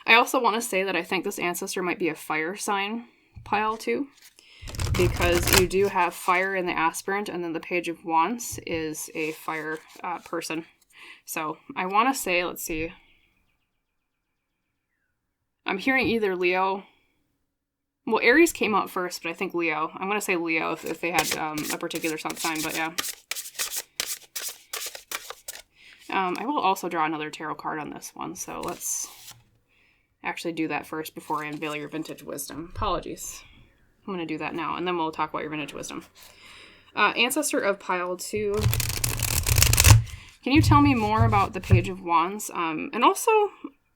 I also want to say that I think this ancestor might be a fire sign pile, too. Because you do have fire in the aspirant, and then the Page of Wands is a fire person. So I want to say, let's see. I'm hearing either Leo. Well, Aries came out first, but I think Leo. I'm going to say Leo if they had a particular sun sign, but yeah. I will also draw another tarot card on this one, so let's actually do that first before I unveil your Vintage Wisdom. Apologies. I'm going to do that now, and then we'll talk about your Vintage Wisdom. Ancestor of Pile 2. Can you tell me more about the Page of Wands? And also,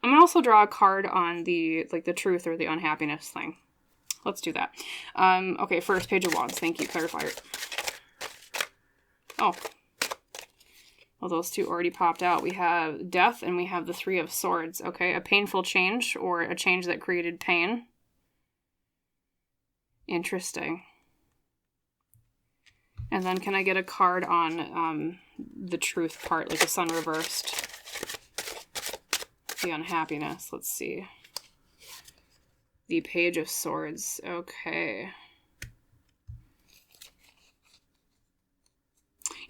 I'm going to also draw a card on the truth or the unhappiness thing. Let's do that. Okay, first, Page of Wands. Thank you, clarifier. Oh. Well, those two already popped out. We have Death, and we have the Three of Swords. Okay, a painful change, or a change that created pain. Interesting. And then can I get a card on the truth part, like the Sun reversed? The unhappiness, let's see. The Page of Swords, okay.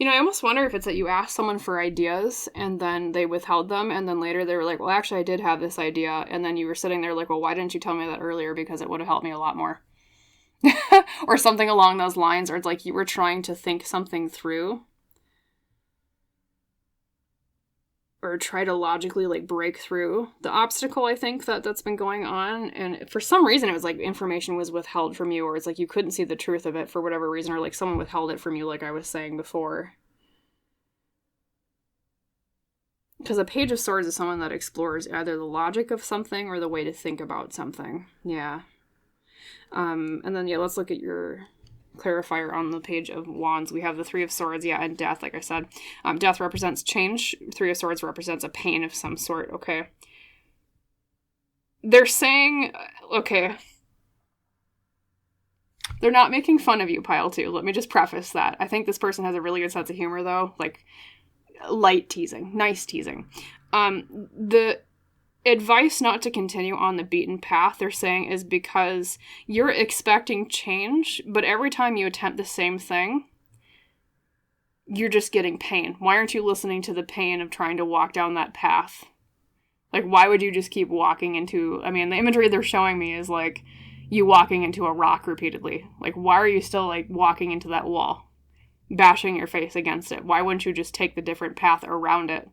You know, I almost wonder if it's that you asked someone for ideas and then they withheld them, and then later they were like, well, actually I did have this idea, and then you were sitting there like, well, why didn't you tell me that earlier, because it would have helped me a lot more. Or something along those lines, or it's like you were trying to think something through. Or try to logically, like, break through the obstacle, I think, that's been going on. And for some reason, it was like information was withheld from you, or it's like you couldn't see the truth of it for whatever reason, or like someone withheld it from you, like I was saying before. Because a Page of Swords is someone that explores either the logic of something or the way to think about something. Yeah. And then, yeah, let's look at your clarifier on the Page of Wands. We have the Three of Swords, yeah, and Death, like I said. Death represents change. Three of Swords represents a pain of some sort, okay? They're saying, okay, they're not making fun of you, Pile 2. Let me just preface that. I think this person has a really good sense of humor, though. Like, light teasing. Nice teasing. The advice not to continue on the beaten path, they're saying, is because you're expecting change, but every time you attempt the same thing, you're just getting pain. Why aren't you listening to the pain of trying to walk down that path? Like, why would you just keep walking into... I mean, the imagery they're showing me is, like, you walking into a rock repeatedly. Like, why are you still, like, walking into that wall? Bashing your face against it? Why wouldn't you just take the different path around it?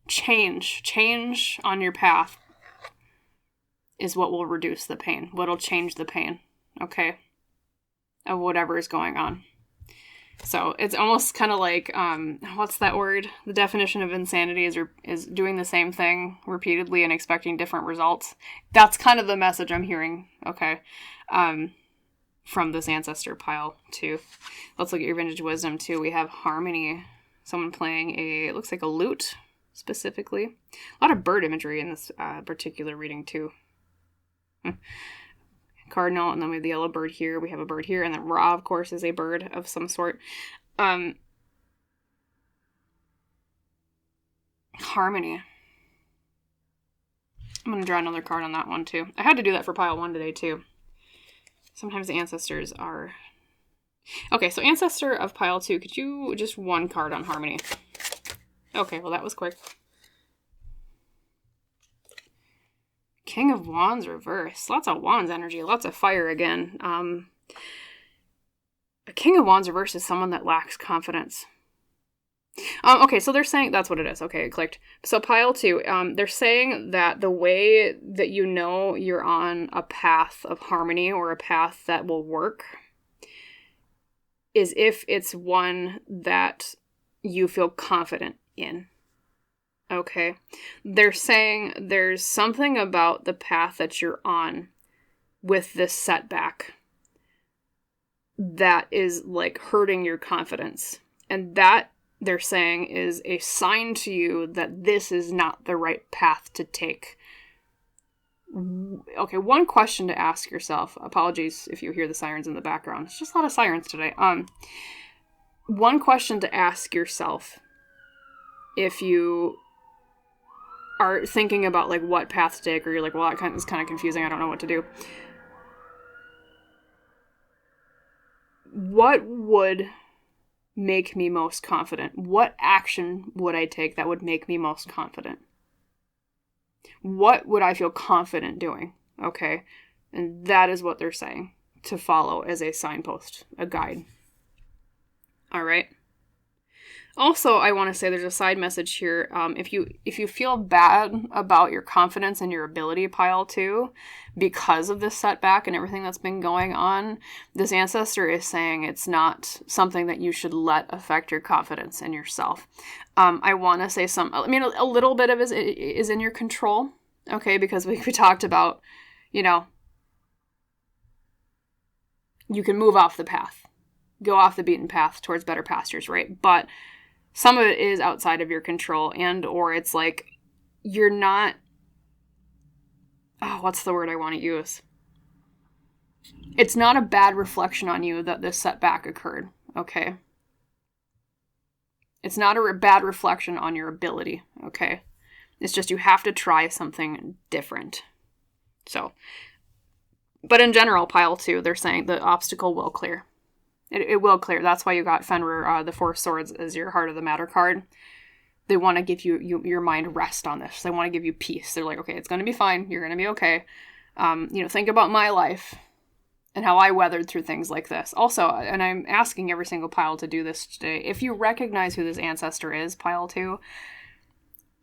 Change on your path is what will reduce the pain. What'll change the pain, okay? Of whatever is going on. So it's almost kind of like, what's that word? The definition of insanity is doing the same thing repeatedly and expecting different results. That's kind of the message I'm hearing, okay? From this ancestor pile, too. Let's look at your Vintage Wisdom, too. We have Harmony. Someone playing it looks like a lute, specifically. A lot of bird imagery in this particular reading, too. Cardinal, and then we have the yellow bird here. We have a bird here, and then Ra, of course, is a bird of some sort. Harmony. I'm going to draw another card on that one, too. I had to do that for pile 1 today, too. Sometimes the ancestors are... Okay, so Ancestor of pile 2, could you just one card on Harmony? Okay, well, that was quick. King of Wands reverse. Lots of Wands energy. Lots of fire again. A King of Wands reverse is someone that lacks confidence. Okay, so they're saying... That's what it is. Okay, it clicked. So pile 2. They're saying that the way that you know you're on a path of harmony or a path that will work is if it's one that you feel confident in. Okay, they're saying there's something about the path that you're on with this setback that is like hurting your confidence. And that, they're saying, is a sign to you that this is not the right path to take. Okay, one question to ask yourself. Apologies if you hear the sirens in the background. It's just a lot of sirens today. One question to ask yourself if you are thinking about like what path to take, or you're like, well, that is kind of confusing, I don't know what to do. What would make me most confident? What action would I take that would make me most confident? What would I feel confident doing? Okay. And that is what they're saying to follow as a signpost, a guide. All right. Also, I want to say there's a side message here. If you feel bad about your confidence and your ability, pile 2, because of this setback and everything that's been going on, this ancestor is saying it's not something that you should let affect your confidence in yourself. I want to say a little bit of it is in your control, okay? Because we talked about, you can move off the path, go off the beaten path towards better pastures, right? But some of it is outside of your control, and or it's like you're not, what's the word I want to use? It's not a bad reflection on you that this setback occurred, okay? It's not a bad reflection on your ability, okay? It's just you have to try something different. So, but in general, pile 2, they're saying the obstacle will clear. It will clear. That's why you got Fenrir, the Four Swords, as your Heart of the Matter card. They want to give your mind rest on this. They want to give you peace. They're like, okay, it's going to be fine. You're going to be okay. Think about my life and how I weathered through things like this. Also, and I'm asking every single pile to do this today, if you recognize who this ancestor is, pile 2,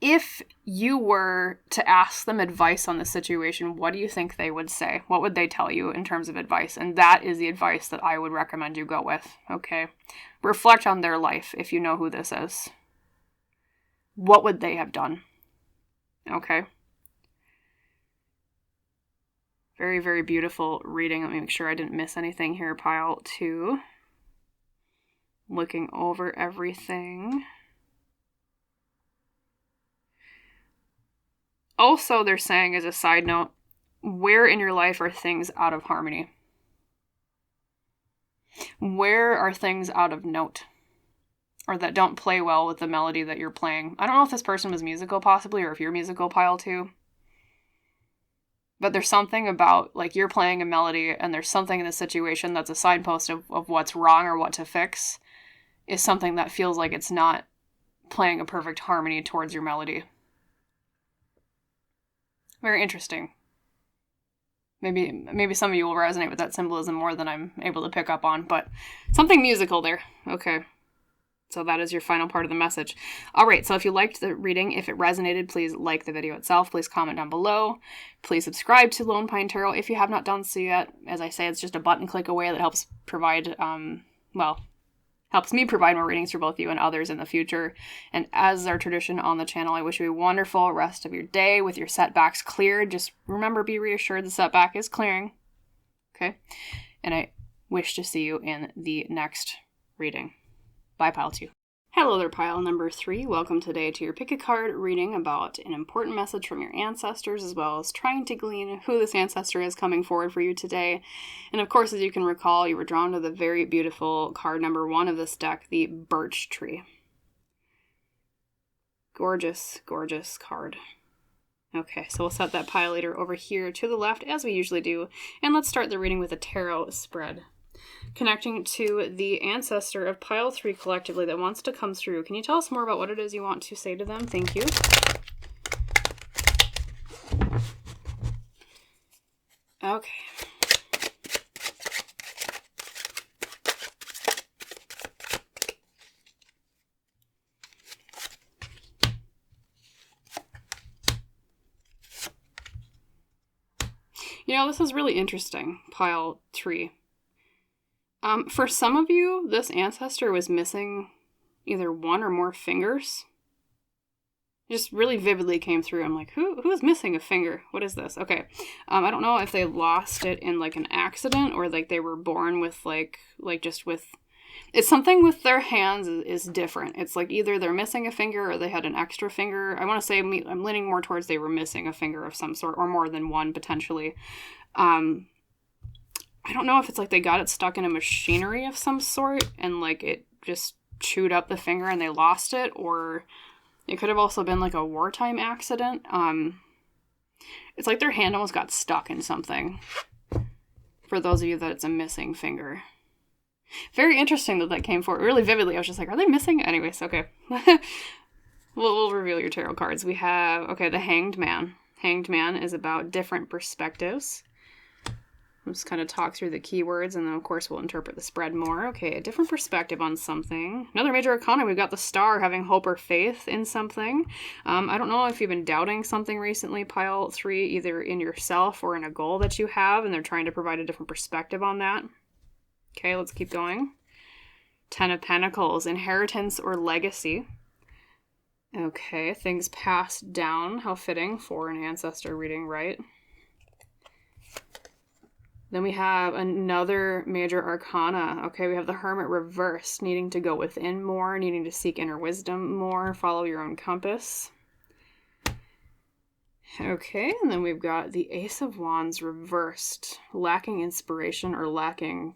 if you were to ask them advice on the situation, what do you think they would say? What would they tell you in terms of advice? And that is the advice that I would recommend you go with, okay? Reflect on their life if you know who this is. What would they have done? Okay? Very, very beautiful reading. Let me make sure I didn't miss anything here, pile 2. Looking over everything. Also, they're saying, as a side note, where in your life are things out of harmony? Where are things out of note? Or that don't play well with the melody that you're playing? I don't know if this person was musical, possibly, or if you're musical, pile 2. But there's something about, like, you're playing a melody, and there's something in the situation that's a signpost of what's wrong or what to fix, is something that feels like it's not playing a perfect harmony towards your melody. Very interesting. Maybe some of you will resonate with that symbolism more than I'm able to pick up on, but something musical there. Okay. So that is your final part of the message. All right, so if you liked the reading, if it resonated, please like the video itself. Please comment down below. Please subscribe to Lone Pine Tarot if you have not done so yet. As I say, it's just a button click away that helps provide, helps me provide more readings for both you and others in the future. And as is our tradition on the channel, I wish you a wonderful rest of your day with your setbacks cleared. Just remember, be reassured the setback is clearing. Okay? And I wish to see you in the next reading. Bye, pile 2. Hello there, pile number 3. Welcome today to your pick a card reading about an important message from your ancestors, as well as trying to glean who this ancestor is coming forward for you today. And of course, as you can recall, you were drawn to the very beautiful card number 1 of this deck, the Birch tree. Gorgeous, gorgeous card. Okay, so we'll set that pile leader over here to the left, as we usually do, and let's start the reading with a tarot spread. Connecting to the ancestor of pile 3 collectively that wants to come through. Can you tell us more about what it is you want to say to them? Thank you. Okay. This is really interesting, pile 3. For some of you, this ancestor was missing either one or more fingers. It just really vividly came through. I'm like, who is missing a finger? What is this? Okay. I don't know if they lost it in like an accident or like they were born with it's something with their hands is different. It's like either they're missing a finger or they had an extra finger. I want to say I'm leaning more towards they were missing a finger of some sort or more than one potentially. I don't know if it's like they got it stuck in a machinery of some sort and like it just chewed up the finger and they lost it, or It could have also been like a wartime accident. It's like their hand almost got stuck in something. For those of you that it's a missing finger. Very interesting that came forward really vividly. I was just like, are they missing? Anyways, okay. we'll reveal your tarot cards. We have, okay, the Hanged Man. Hanged Man is about different perspectives. We'll just kind of talk through the keywords, and then, of course, we'll interpret the spread more. Okay, a different perspective on something. Another major arcana, we've got the Star, having hope or faith in something. I don't know if you've been doubting something recently, pile 3, either in yourself or in a goal that you have, and they're trying to provide a different perspective on that. Okay, let's keep going. 10 of Pentacles, inheritance or legacy. Okay, things passed down. How fitting for an ancestor reading, right? Then we have another major arcana. Okay, we have the Hermit reversed, needing to go within more, needing to seek inner wisdom more, follow your own compass. Okay, and then we've got the Ace of Wands reversed, lacking inspiration or lacking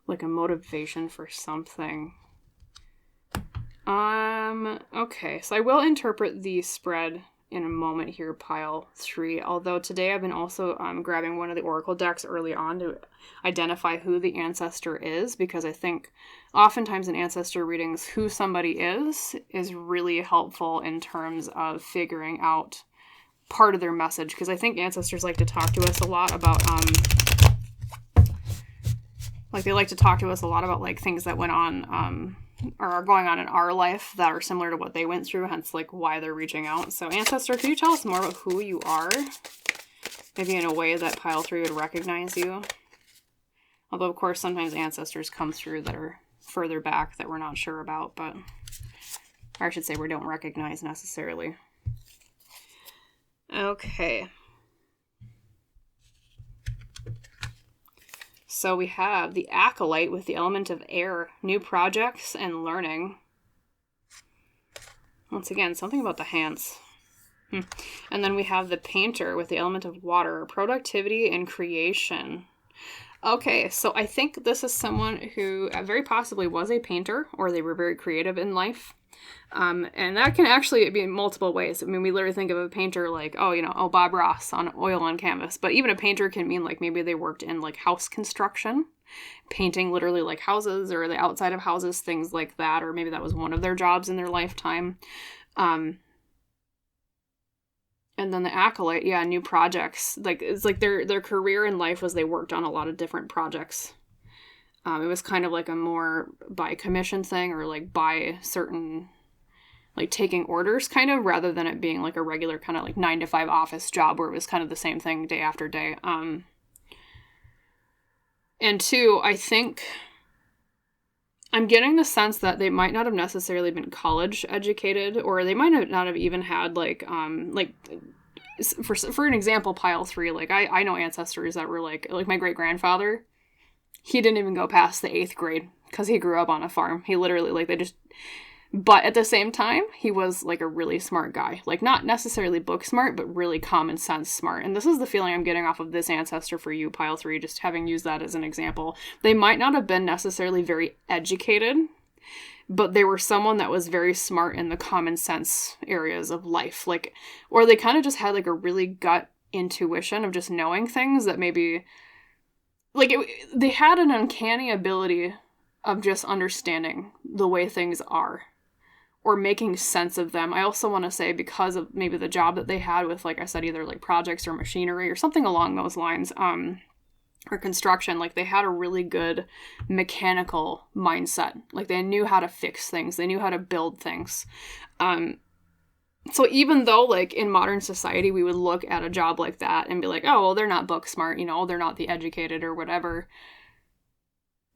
like a motivation for something. Okay, so I will interpret the spread in a moment here, pile 3. Although today I've been also grabbing one of the Oracle decks early on to identify who the ancestor is, because I think oftentimes in ancestor readings, who somebody is really helpful in terms of figuring out part of their message, because I think ancestors like to talk to us a lot about they like to talk to us a lot about like things that went on or are going on in our life that are similar to what they went through, hence like why they're reaching out. So ancestor, can you tell us more about who you are? Maybe in a way that pile 3 would recognize you. Although of course sometimes ancestors come through that are further back that we're not sure about, but, or I should say we don't recognize necessarily. Okay. So we have the Acolyte with the element of air, new projects and learning. Once again, something about the hands. And then we have the Painter with the element of water, productivity and creation. Okay, so I think this is someone who very possibly was a painter, or they were very creative in life. And that can actually be in multiple ways. I mean, we literally think of a painter like, Bob Ross on oil on canvas. But even a painter can mean like maybe they worked in like house construction, painting literally like houses or the outside of houses, things like that. Or maybe that was one of their jobs in their lifetime. And then the Acolyte, yeah, new projects. Like it's like their career in life was they worked on a lot of different projects. It was kind of like a more by commission thing, or like by certain, like taking orders kind of, rather than it being like a regular kind of like 9-to-5 office job where it was kind of the same thing day after day. And 2, I think I'm getting the sense that they might not have necessarily been college educated, or they might not have even had like for an example, pile 3, like I know ancestors that were like my great grandfather. He didn't even go past the 8th grade because he grew up on a farm. He literally, but at the same time, he was like a really smart guy. Like not necessarily book smart, but really common sense smart. And this is the feeling I'm getting off of this ancestor for you, pile 3, just having used that as an example. They might not have been necessarily very educated, but they were someone that was very smart in the common sense areas of life. Like, or they kind of just had like a really gut intuition of just knowing things that maybe... they had an uncanny ability of just understanding the way things are, or making sense of them. I also want to say because of maybe the job that they had with, like I said, either like projects or machinery or something along those lines, or construction, like they had a really good mechanical mindset. Like they knew how to fix things. They knew how to build things. So even though, like, in modern society, we would look at a job like that and be like, oh, well, they're not book smart, they're not the educated or whatever.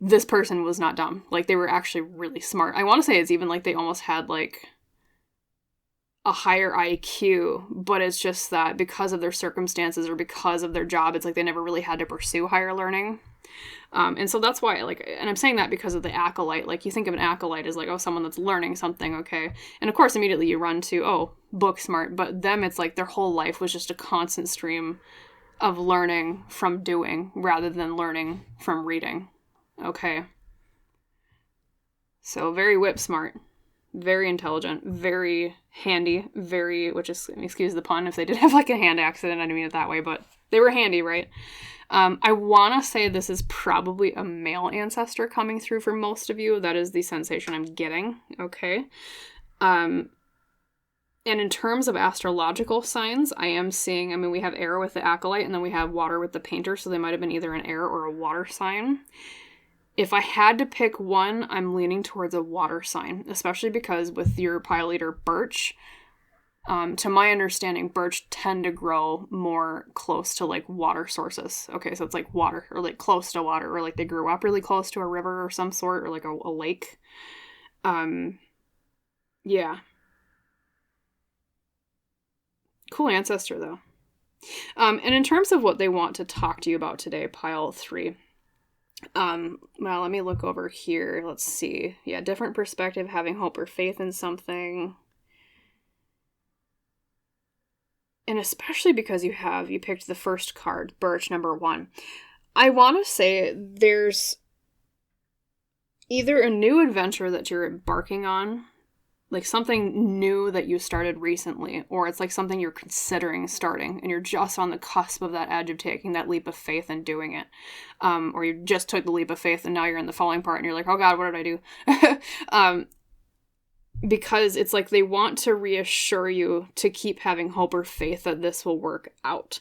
This person was not dumb. Like, they were actually really smart. I want to say it's even like they almost had, like, a higher IQ, but it's just that because of their circumstances or because of their job, it's like they never really had to pursue higher learning. And so that's why, like, and I'm saying that because of the Acolyte. Like, you think of an Acolyte as like, oh, someone that's learning something, okay. And of course, immediately you run to, oh, book smart. But them, it's like their whole life was just a constant stream of learning from doing rather than learning from reading. Okay. So very whip smart. very intelligent, very handy, which is, excuse the pun if they did have like a hand accident, I didn't mean it that way, but they were handy, right? I want to say this is probably a male ancestor coming through for most of you. That is the sensation I'm getting, okay? And in terms of astrological signs, I am seeing, we have air with the acolyte, and then we have water with the painter, so they might have been either an air or a water sign. If I had to pick one, I'm leaning towards a water sign, especially because with your pile leader, Birch, to my understanding, birch tend to grow more close to, like, water sources. Okay, so it's, like, water, or, like, close to water, or, like, they grew up really close to a river or some sort, or, like, a lake. Yeah. Cool ancestor, though. And in terms of what they want to talk to you about today, pile 3. Well, let me look over here. Let's see. Yeah, different perspective, having hope or faith in something. And especially because you picked the first card, Birch, number 1. I want to say there's either a new adventure that you're embarking on, like something new that you started recently, or it's like something you're considering starting, and you're just on the cusp of that edge of taking that leap of faith and doing it. Or you just took the leap of faith and now you're in the falling part and you're like, oh God, what did I do? Because it's like they want to reassure you to keep having hope or faith that this will work out.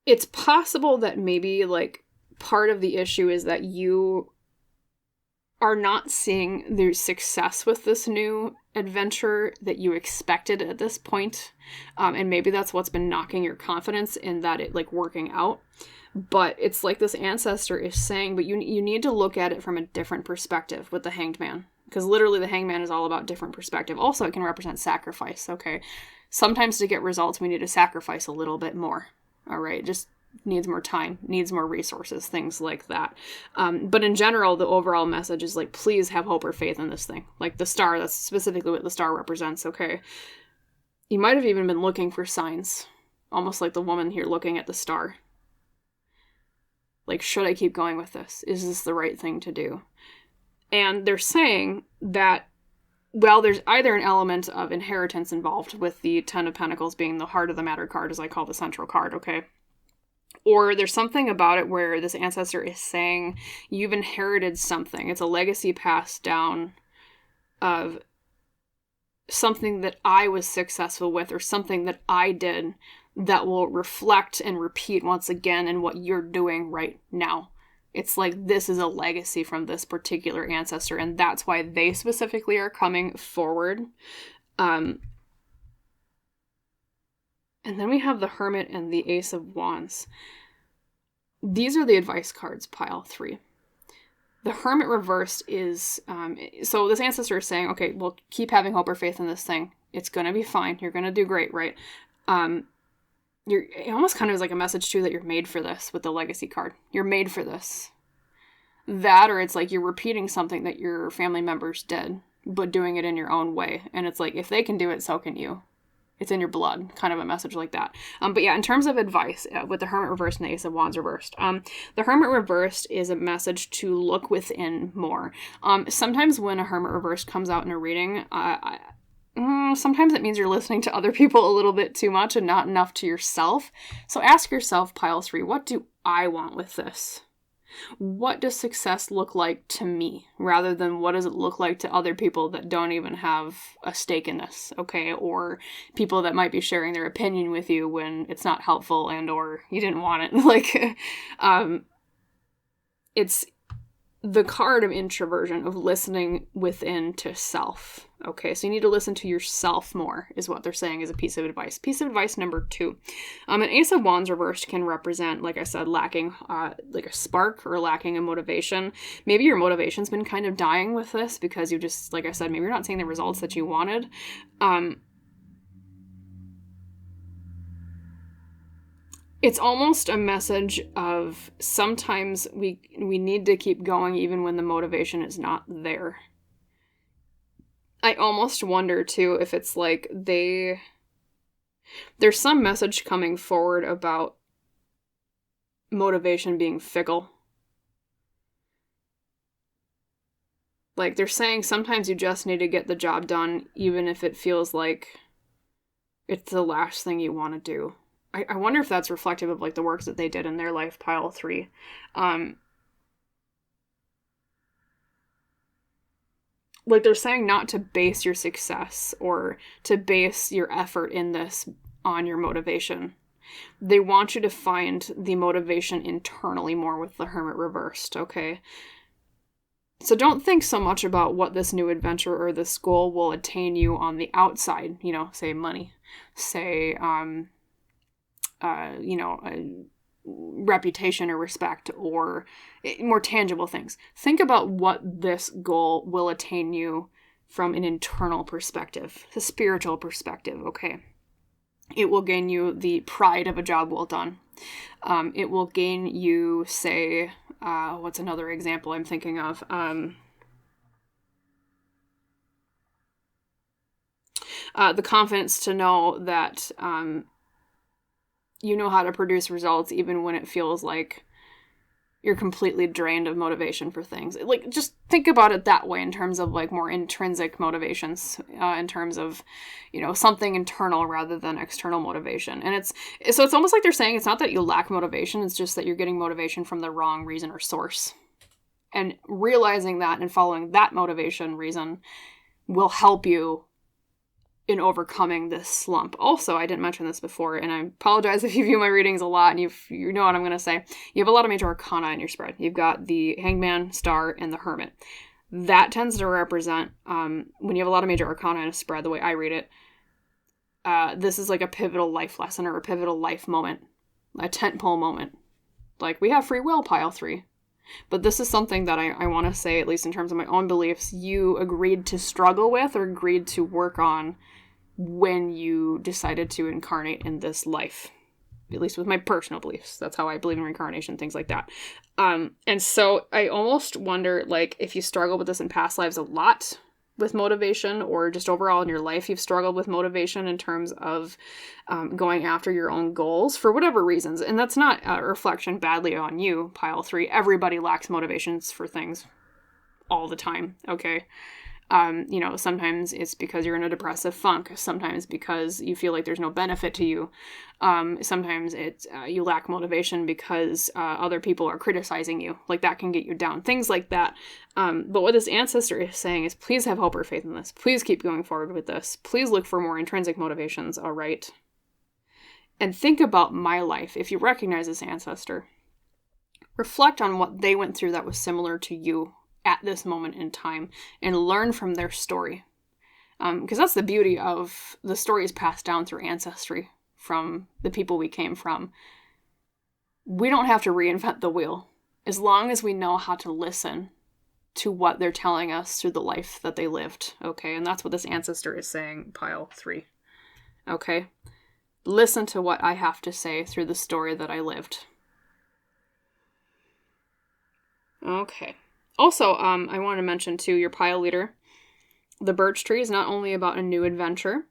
It's possible that maybe, like, part of the issue is that you are not seeing the success with this new adventure that you expected at this point. And maybe that's what's been knocking your confidence in that it, like, working out. But it's like this ancestor is saying, but you need to look at it from a different perspective with the Hanged Man. Because literally the Hanged Man is all about different perspective. Also, it can represent sacrifice, okay? Sometimes to get results, we need to sacrifice a little bit more, all right? Just needs more time, needs more resources, things like that. But in general, the overall message is, like, please have hope or faith in this thing. Like the star, that's specifically what the star represents, okay? You might have even been looking for signs, almost like the woman here looking at the star. Like, should I keep going with this? Is this the right thing to do? And they're saying that, well, there's either an element of inheritance involved, with the Ten of Pentacles being the heart of the matter card, as I call the central card, okay? Or there's something about it where this ancestor is saying you've inherited something. It's a legacy passed down of something that I was successful with, or something that I did that will reflect and repeat once again in what you're doing right now. It's like this is a legacy from this particular ancestor, and that's why they specifically are coming forward. And then we have the Hermit and the Ace of Wands. These are the advice cards, pile 3. The Hermit reversed is, so this ancestor is saying, okay, well, keep having hope or faith in this thing. It's going to be fine. You're going to do great, right? It almost kind of is like a message, too, that you're made for this with the legacy card. You're made for this. That, or it's like you're repeating something that your family members did, but doing it in your own way. And it's like, if they can do it, so can you. It's in your blood, kind of a message like that. But yeah, in terms of advice, with the Hermit reversed and the Ace of Wands reversed, the Hermit reversed is a message to look within more. Sometimes when a Hermit reversed comes out in a reading, sometimes it means you're listening to other people a little bit too much and not enough to yourself. So ask yourself, pile 3, what do I want with this? What does success look like to me, rather than what does it look like to other people that don't even have a stake in this, okay? Or people that might be sharing their opinion with you when it's not helpful and or you didn't want it. Like, it's the card of introversion, of listening within to self. Okay, so you need to listen to yourself more, is what they're saying is a piece of advice. Piece of advice number 2. An Ace of Wands reversed can represent, like I said, lacking like a spark or lacking a motivation. Maybe your motivation's been kind of dying with this because you just, like I said, maybe you're not seeing the results that you wanted. It's almost a message of sometimes we need to keep going even when the motivation is not there. I almost wonder, too, if it's like there's some message coming forward about motivation being fickle. Like, they're saying sometimes you just need to get the job done, even if it feels like it's the last thing you want to do. I wonder if that's reflective of, like, the works that they did in their life, pile 3. Like, they're saying not to base your success or to base your effort in this on your motivation. They want you to find the motivation internally more with the Hermit reversed, okay? So don't think so much about what this new adventure or this goal will attain you on the outside, you know, say money, say, reputation or respect, or more tangible things. Think about what this goal will attain you from an internal perspective, a spiritual perspective, okay? It will gain you the pride of a job well done. It will gain you, say, what's another example I'm thinking of? The confidence to know that you know how to produce results even when it feels like you're completely drained of motivation for things. Like, just think about it that way in terms of, like, more intrinsic motivations, in terms of, you know, something internal rather than external motivation. And it's almost like they're saying it's not that you lack motivation, it's just that you're getting motivation from the wrong reason or source. And realizing that and following that motivation reason will help you in overcoming this slump. Also, I didn't mention this before, and I apologize if you view my readings a lot and you know what I'm going to say. You have a lot of major arcana in your spread. You've got the Hangman, Star, and the Hermit. That tends to represent, when you have a lot of major arcana in a spread, the way I read it, this is like a pivotal life lesson or a pivotal life moment, a tentpole moment. Like, we have free will, pile 3. But this is something that I want to say, at least in terms of my own beliefs, you agreed to struggle with or agreed to work on when you decided to incarnate in this life. At least with my personal beliefs. That's how I believe in reincarnation, things like that. And so I almost wonder, like, if you struggle with this in past lives a lot with motivation, or just overall in your life you've struggled with motivation in terms of going after your own goals for whatever reasons. And that's not a reflection badly on you, pile 3. Everybody lacks motivations for things all the time, okay? You know, sometimes it's because you're in a depressive funk. Sometimes because you feel like there's no benefit to you. Sometimes it's you lack motivation because other people are criticizing you. Like, that can get you down. Things like that. But what this ancestor is saying is, please have hope or faith in this. Please keep going forward with this. Please look for more intrinsic motivations, all right? And think about my life. If you recognize this ancestor, reflect on what they went through that was similar to you at this moment in time, and learn from their story. Because that's the beauty of the stories passed down through ancestry from the people we came from. We don't have to reinvent the wheel, as long as we know how to listen to what they're telling us through the life that they lived, okay? And that's what this ancestor is saying, pile 3, okay? Listen to what I have to say through the story that I lived. Okay. Also, I want to mention, too, your pile leader. The birch tree is not only about a new adventure,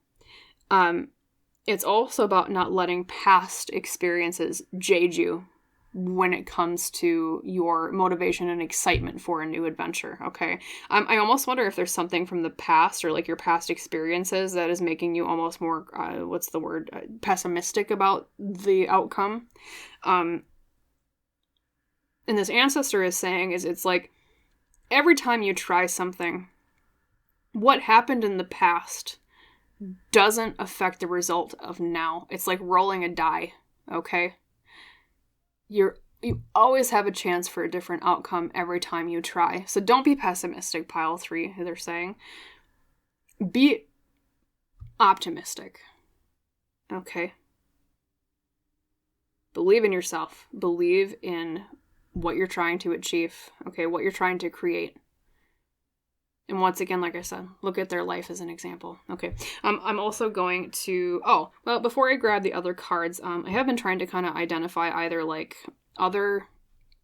it's also about not letting past experiences jade you when it comes to your motivation and excitement for a new adventure, okay? I almost wonder if there's something from the past or, like, your past experiences that is making you almost more, pessimistic about the outcome. And this ancestor is saying is, it's like, every time you try something, what happened in the past doesn't affect the result of now. It's like rolling a die, okay? You always have a chance for a different outcome every time you try. So don't be pessimistic, pile 3, they're saying. Be optimistic, okay? Believe in yourself. Believe in what you're trying to achieve, okay, what you're trying to create. And once again, like I said, look at their life as an example. Okay, I'm also going to, before I grab the other cards, I have been trying to kind of identify either, like, other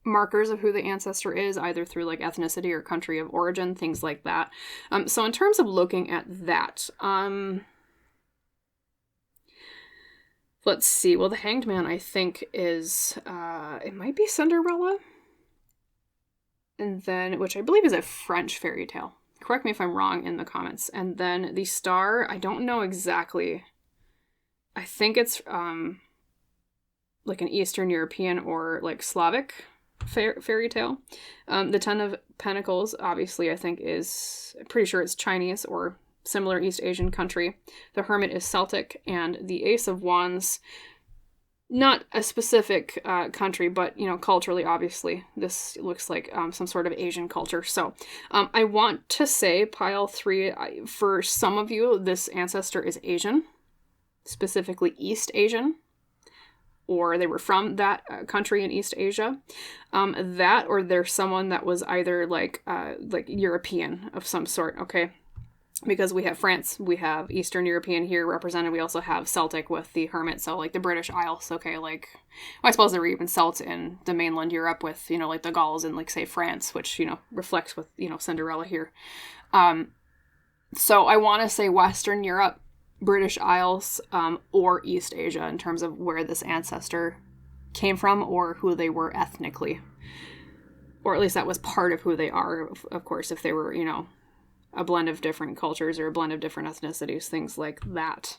markers of who the ancestor is, either through, like, ethnicity or country of origin, things like that. So in terms of looking at that, let's see. Well, the Hanged Man, I think, is, it might be Cinderella. And then, which I believe is a French fairy tale. Correct me if I'm wrong in the comments. And then the star, I don't know exactly. I think it's like an Eastern European or like Slavic fairy tale. The Ten of Pentacles, obviously, I think I'm pretty sure it's Chinese or similar East Asian country. The Hermit is Celtic, and the Ace of Wands, not a specific country, but, you know, culturally, obviously, this looks like some sort of Asian culture. So I want to say, pile 3, for some of you, this ancestor is Asian, specifically East Asian, or they were from that country in East Asia. That, or there's someone that was either like European of some sort, okay? Because we have France, we have Eastern European here represented. We also have Celtic with the Hermit, so like the British Isles, okay? Like, well, I suppose there were even Celts in the mainland Europe with, you know, like the Gauls in, like, say, France, which, you know, reflects with, you know, Cinderella here. So I want to say Western Europe, British Isles, or East Asia in terms of where this ancestor came from or who they were ethnically. Or at least that was part of who they are, of course, if they were, you know, a blend of different cultures or a blend of different ethnicities, things like that.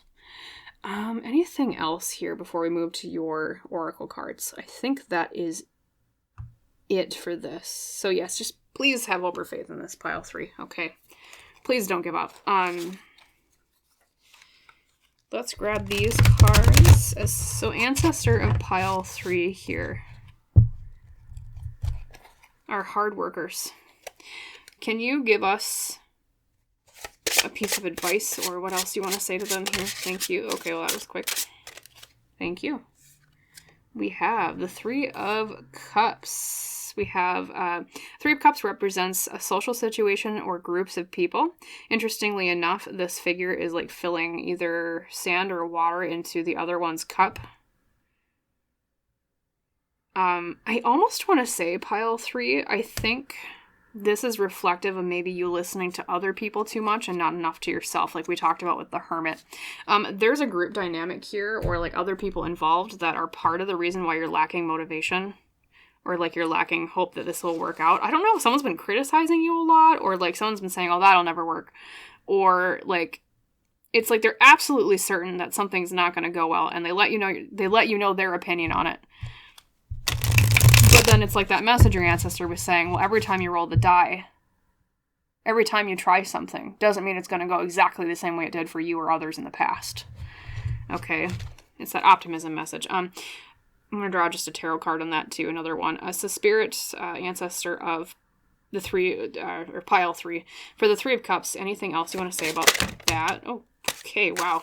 Anything else here before we move to your oracle cards? I think that is it for this. So yes, just please have over faith in this, pile 3, okay? Please don't give up. Let's grab these cards. So ancestor of pile 3 here are hard workers. Can you give us a piece of advice, or what else do you want to say to them here? Thank you. Okay, well, that was quick. Thank you. We have the 3 of Cups. We have 3 of Cups represents a social situation or groups of people. Interestingly enough, this figure is like filling either sand or water into the other one's cup. I almost want to say, pile 3, I think this is reflective of maybe you listening to other people too much and not enough to yourself, like we talked about with the Hermit. There's a group dynamic here, or like other people involved that are part of the reason why you're lacking motivation, or like you're lacking hope that this will work out. I don't know if someone's been criticizing you a lot, or like someone's been saying, oh, that'll never work. Or like, it's like they're absolutely certain that something's not going to go well, and they let you know their opinion on it. But then it's like that message your ancestor was saying, well, every time you roll the die, every time you try something, doesn't mean it's going to go exactly the same way it did for you or others in the past. Okay, it's that optimism message. I'm going to draw just a tarot card on that too, another one. So spirit, ancestor of the 3, or pile 3. For the 3 of Cups, anything else you want to say about that? Oh, okay, wow.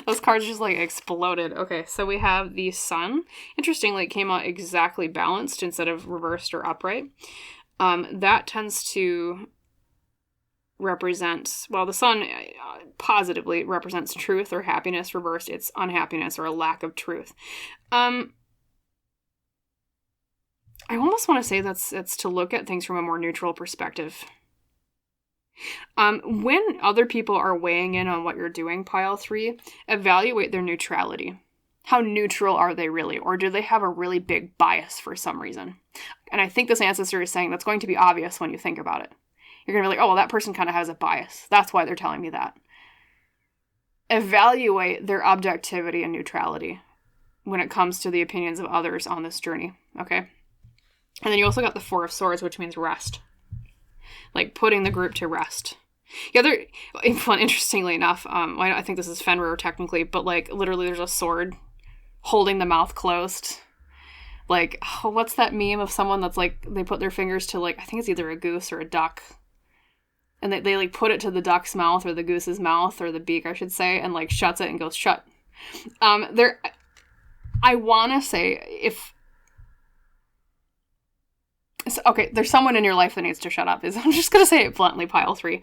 Those cards just like exploded. Okay, so we have the Sun. Interestingly, it came out exactly balanced instead of reversed or upright. That tends to represent, well, the Sun positively represents truth or happiness. Reversed, it's unhappiness or a lack of truth. I almost want to say that's to look at things from a more neutral perspective. When other people are weighing in on what you're doing, pile 3, evaluate their neutrality. How neutral are they really? Or do they have a really big bias for some reason? And I think this ancestor is saying that's going to be obvious when you think about it. You're going to be like, oh, well, that person kind of has a bias. That's why they're telling me that. Evaluate their objectivity and neutrality when it comes to the opinions of others on this journey, okay? And then you also got the 4 of Swords, which means rest. Like putting the group to rest. Yeah, interestingly enough, I think this is Fenrir technically, but like literally there's a sword holding the mouth closed. Like, oh, what's that meme of someone that's like, they put their fingers to like, I think it's either a goose or a duck. And they like put it to the duck's mouth or the goose's mouth or the beak, I should say, and like shuts it and goes shut. I want to say okay, there's someone in your life that needs to shut up. I'm just going to say it bluntly, pile 3.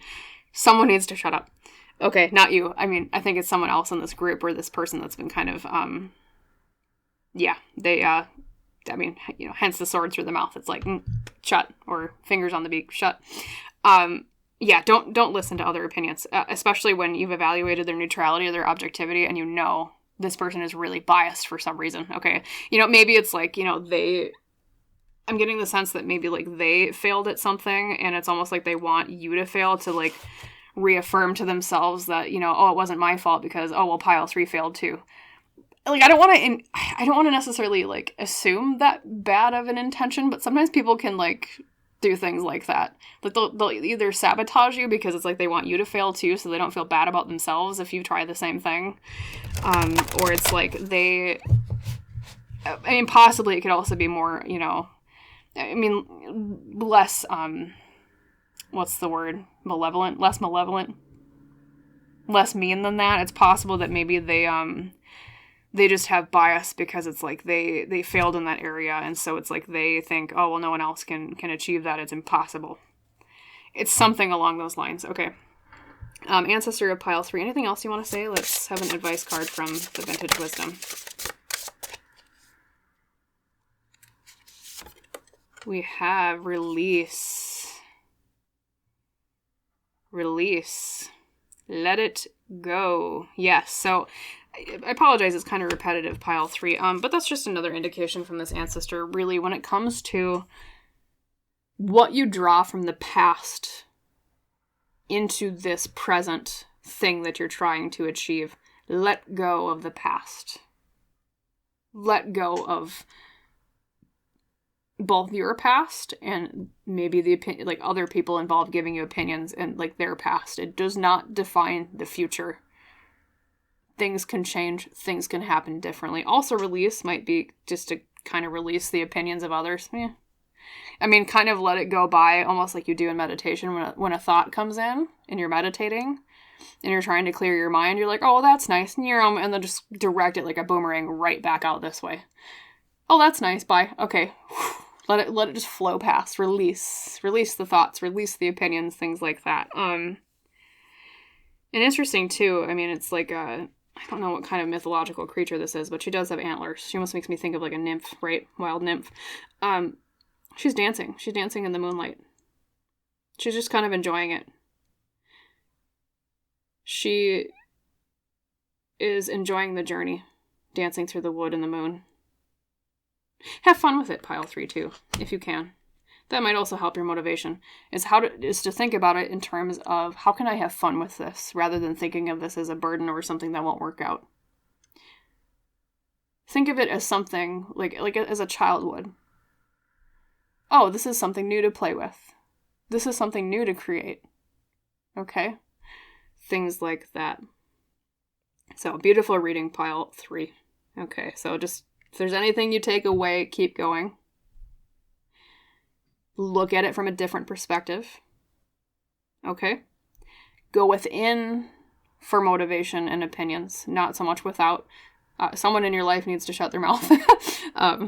Someone needs to shut up. Okay, not you. I mean, I think it's someone else in this group or this person that's been kind of, hence the sword through the mouth. It's like, shut, or fingers on the beak, shut. Don't listen to other opinions, especially when you've evaluated their neutrality or their objectivity and you know this person is really biased for some reason, okay? You know, maybe it's like, you know, I'm getting the sense that maybe, like, they failed at something, and it's almost like they want you to fail to, like, reaffirm to themselves that, you know, oh, it wasn't my fault because, oh, well, pile 3 failed too. Like, I don't want to necessarily, like, assume that bad of an intention, but sometimes people can, like, do things like that. Like, they'll either sabotage you because it's like they want you to fail too, so they don't feel bad about themselves if you try the same thing. Or it's like possibly it could also be more, you know, less, what's the word? Malevolent? Less malevolent? Less mean than that. It's possible that maybe they just have bias because it's like they failed in that area, and so it's like they think, oh, well, no one else can achieve that. It's impossible. It's something along those lines. Okay. Ancestor of pile 3. Anything else you want to say? Let's have an advice card from the Vintage Wisdom. We have release. Release. Let it go. Yes. So I apologize, it's kind of repetitive, pile 3. But that's just another indication from this ancestor. Really, when it comes to what you draw from the past into this present thing that you're trying to achieve, let go of the past. Let go of both your past and maybe the opinion, like other people involved giving you opinions and like their past. It does not define the future. Things can change. Things can happen differently. Also, release might be just to kind of release the opinions of others. Yeah. I mean, kind of let it go by, almost like you do in meditation. When a thought comes in and you're meditating and you're trying to clear your mind, you're like, oh, well, that's nice. And then just direct it like a boomerang right back out this way. Oh, that's nice. Bye. Okay. Let it just flow past. Release the thoughts, release the opinions, things like that. And interesting too. I mean, it's like I don't know what kind of mythological creature this is, but she does have antlers. She almost makes me think of like a nymph, right? Wild nymph. She's dancing. She's dancing in the moonlight. She's just kind of enjoying it. She is enjoying the journey, dancing through the wood and the moon. Have fun with it, pile 3 too, if you can. That might also help your motivation, is to think about it in terms of how can I have fun with this, rather than thinking of this as a burden or something that won't work out. Think of it as something, like as a child would. Oh, this is something new to play with. This is something new to create. Okay? Things like that. So, beautiful reading, pile 3. Okay, so just, if there's anything you take away, keep going. Look at it from a different perspective. Okay? Go within for motivation and opinions, not so much without. Someone in your life needs to shut their mouth.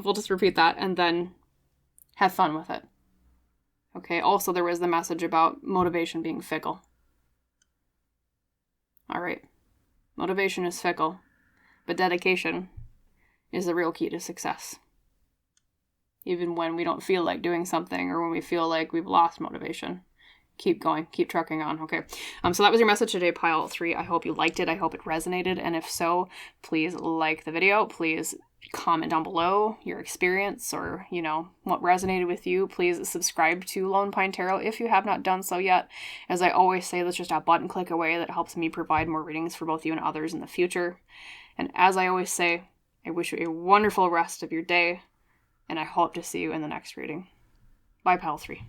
We'll just repeat that, and then have fun with it. Okay, also there was the message about motivation being fickle. All right. Motivation is fickle, but dedication is the real key to success. Even when we don't feel like doing something or when we feel like we've lost motivation. Keep going. Keep trucking on. Okay. So that was your message today, pile 3. I hope you liked it. I hope it resonated. And if so, please like the video. Please comment down below your experience or, you know, what resonated with you. Please subscribe to Lone Pine Tarot if you have not done so yet. As I always say, that's just a button click away that helps me provide more readings for both you and others in the future. And as I always say, I wish you a wonderful rest of your day, and I hope to see you in the next reading. Bye, pile 3.